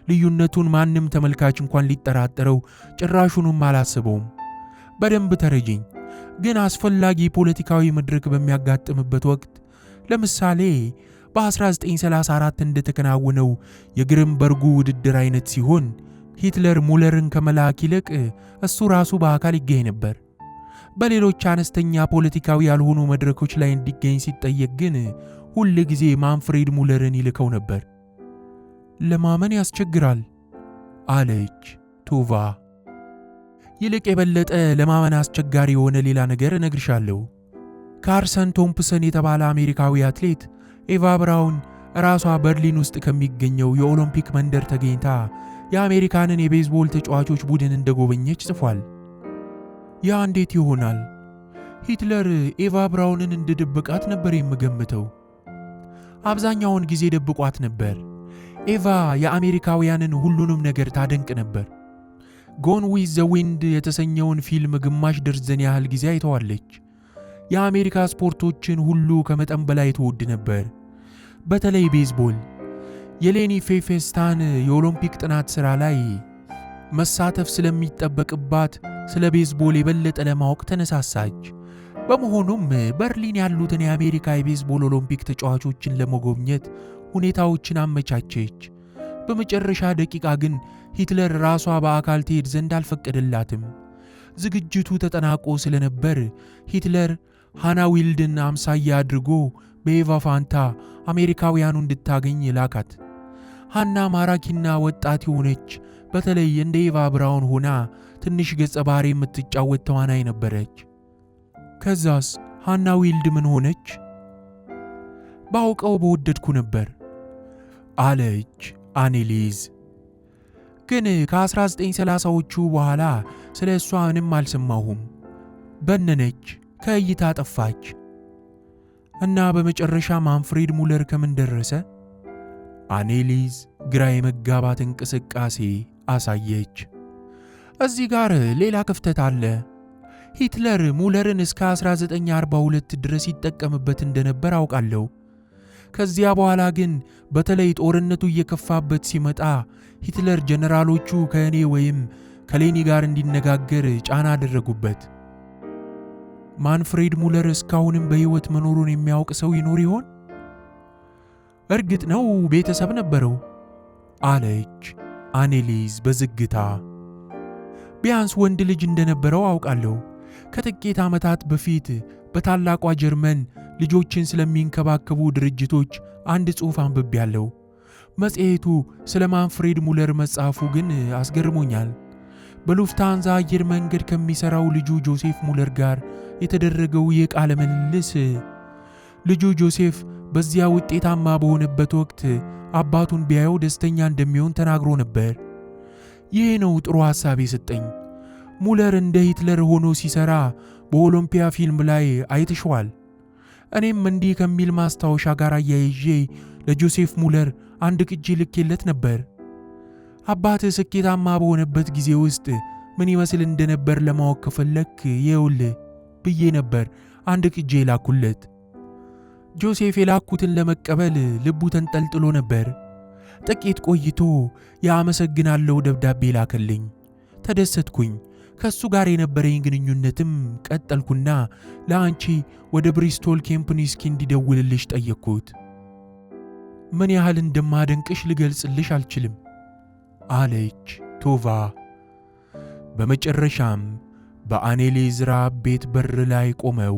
ልዩነቱን ማንም ተመልካች እንኳን ሊጠራጠረው ጭራሹንም አላስበውም። በደንብ ተረጅኝ። ግን አስፈላጊ ፖለቲካዊ መድረክ በሚያጋጥምበት ወቅት ለምሳሌ በ1934 እንደተከናወነው የግሪንበርጉ ውድድር አይነት ሲሆን ሂትለር ሙለርን ከመላክ ይልቅ እሱ ራሱ በአካል ይገኝ ነበር። በሌሎች አነስተኛ ፖለቲካዊ ያልሆኑ መድረኮች ላይ እንዲገኝ ሲጠየቅ ግን ሁል ጊዜ ማንፍሬድ ሙለርን ይልከው ነበር። ለማመን ያስቸግራል አለች ቶቫ። ይልቅ የበለጠ ለማመን አስቸጋሪ የሆነ ሌላ ነገር እነግርሻለሁ። ካርሰን ቶምፕሰን የተባለ አሜሪካዊ አትሌት ኤቫ ብራውን ራሷ በርሊን ውስጥ ከሚገኘው የኦሎምፒክ መንደር ተገኝታ የአሜሪካንን የቤዝቦል ተጫዋቾች ቡድን እንደጎበኘች ጽፏል። ያ እንዴት ይሆናል? ሂትለር ኤቫ ብራውንን እንደደበቃት ነበር የምገምተው። አብዛኛውን ጊዜ ደብቋት ነበር። ኤቫ የአሜሪካውያንን ሁሉንም ነገር ታደንቅ ነበር። ጎን ዊዝ ዘ ዊንድ የተሰኘውን ፊልም ግማሽ ደርዘን ያህል ጊዜ አይተዋለች። የአሜሪካ ስፖርቶችን ሁሉ ከመጠን በላይ ትወድ ነበር። በተለይ ቤዝቦል። የሌኒ ፌፌስታን የኦሎምፒክ ጥናት ሥራ ላይ መሳተፍ ስለሚጠበቅባት ስለ ቤዝቦል የበለጠ ለማወቅ ተነሳሳች። በመሆኑም በርሊን ያሉትን የአሜሪካ የቤዝቦል ኦሎምፒክ ተጫዋቾችን ለመጎብኘት ሁኔታዎችን አመቻቸች። በመጨረሻ ደቂቃ ግን ሂትለር ራሷ በአካል ትሄድ ዘንድ አልፈቀደላትም። ዝግጅቱ ተጠናቆ ስለነበር ሂትለር ሃና ዊልድን አምሳያ አድርጎ በኤቫ ፋንታ አሜሪካውያኑ እንድታገኝ ላካት። ሃና ማራኪና ወጣት የሆነች በተለይ እንደ ኤቫ ብራውን ሆና ትንሽ ገጸ ባህሪ የምትጫወት ተዋናይ ነበረች። ከዛስ ሃና ዊልድ ምን ሆነች? ባውቀው በወደድኩ ነበር አለች አኔሊዝ። ግን ከ1930ዎቹ በኋላ ስለ እሷ ምንም አልሰማሁም። በነነች፣ ከእይታ ጠፋች። እና በመጨረሻ ማንፍሬድ ሙለር ከምን ደረሰ? አኔሊዝ ግራ የመጋባት እንቅስቃሴ አሳየች። እዚህ ጋር ሌላ ክፍተት አለ። ሂትለር ሙለርን እስከ 1942 ድረስ ይጠቀምበት እንደነበር አውቃለሁ። ከዚያ በኋላ ግን በተለይ ጦርነቱ እየከፋበት ሲመጣ ሂትለር ጀነራሎቹ ከእኔ ወይም ከሌኒ ጋር እንዲነጋገር ጫና አደረጉበት። ማንፍሬድ ሙለር እስካሁንም በሕይወት መኖሩን የሚያውቅ ሰው ይኖር ይሆን? እርግጥ ነው ቤተሰብ ነበረው አለች አኔሊዝ በዝግታ። ቢያንስ ወንድ ልጅ እንደነበረው አውቃለሁ። ከጥቂት ዓመታት በፊት በታላቋ ጀርመን ልጆችን ስለሚንከባከቡ ድርጅቶች አንድ ጽሑፍ አንብቤያለሁ። መጽሔቱ ስለ ማንፍሬድ ሙለር መጻፉ ግን አስገርሞኛል። በሉፍታንዛ አየር መንገድ ከሚሰራው ልጁ ጆሴፍ ሙለር ጋር የተደረገው የቃለ ምልልስ ልጁ ጆሴፍ በዚያ ውጤታማ በሆነበት ወቅት አባቱን ቢያየው ደስተኛ እንደሚሆን ተናግሮ ነበር። ይህ ነው ጥሩ ሐሳብ የሰጠኝ። ሙለር እንደ ሂትለር ሆኖ ሲሰራ በኦሎምፒያ ፊልም ላይ አይተሽዋል። እኔም እንዲህ ከሚል ማስታወሻ ጋር አያይዤ ለጆሴፍ ሙለር አንድ ቅጂ ልኬለት ነበር። አባትህ ስኬታማ በሆነበት ጊዜ ውስጥ ምን ይመስል እንደነበር ለማወቅ ከፈለክ ይኸውልህ ብዬ ነበር አንድ ቅጂ የላኩለት። ጆሴፍ የላኩትን ለመቀበል ልቡ ተንጠልጥሎ ነበር። ጥቂት ቆይቶ የአመሰግናለሁ ደብዳቤ ላከልኝ። ተደሰትኩኝ። ከሱ ጋር የነበረኝ ግንኙነትም ቀጠልኩና ለአንቺ ወደ ብሪስቶል ኬምፕኒስኪ እንዲደውልልሽ ጠየቅኩት። ምን ያህል እንደማደንቅሽ ልገልጽልሽ አልችልም አለች ቶቫ። በመጨረሻም በአኔሊዝ ራብ ቤት በር ላይ ቆመው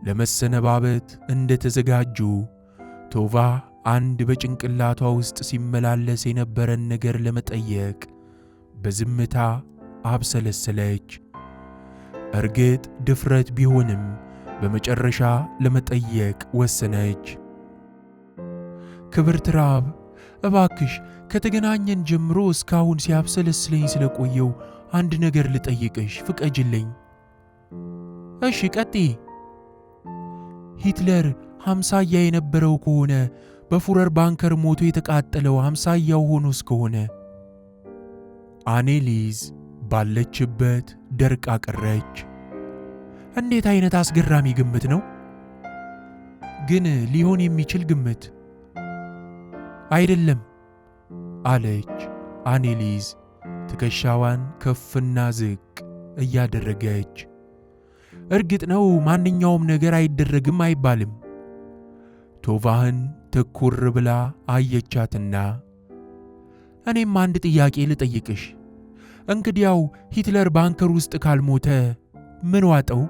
ለመሰነባበት እንደተዘጋጁ ቶቫ አንድ በጭንቅላቷ ውስጥ ሲመላለስ የነበረን ነገር ለመጠየቅ በዝምታ አብሰለሰለች። እርግጥ ድፍረት ቢሆንም በመጨረሻ ለመጠየቅ ወሰነች። ክብርት ራብ፣ እባክሽ ከተገናኘን ጀምሮ እስካሁን ሲያብሰለስለኝ ስለቆየው አንድ ነገር ልጠይቅሽ ፍቀጅልኝ። እሺ ቀጥይ። ሂትለር 50ያ የነበረው ከሆነ በፉረር ባንከር ሞቶ የተቃጠለው 50ያው ሆኖ እስከሆነ። አኔሊዝ ባለችበት ደርቃ ቀረች። እንዴት አይነት አስገራሚ ግምት ነው! ግን ሊሆን የሚችል ግምት አይደለም አለች አኔሊዝ ትከሻዋን ከፍና ዝቅ እያደረገች። እርግጥ ነው ማንኛውም ነገር አይደረግም አይባልም። ቶቫህን ትኩር ብላ አየቻትና እኔም አንድ ጥያቄ ልጠይቅሽ። እንግዲያው ሂትለር ባንከር ውስጥ ካልሞተ ምን ዋጠው?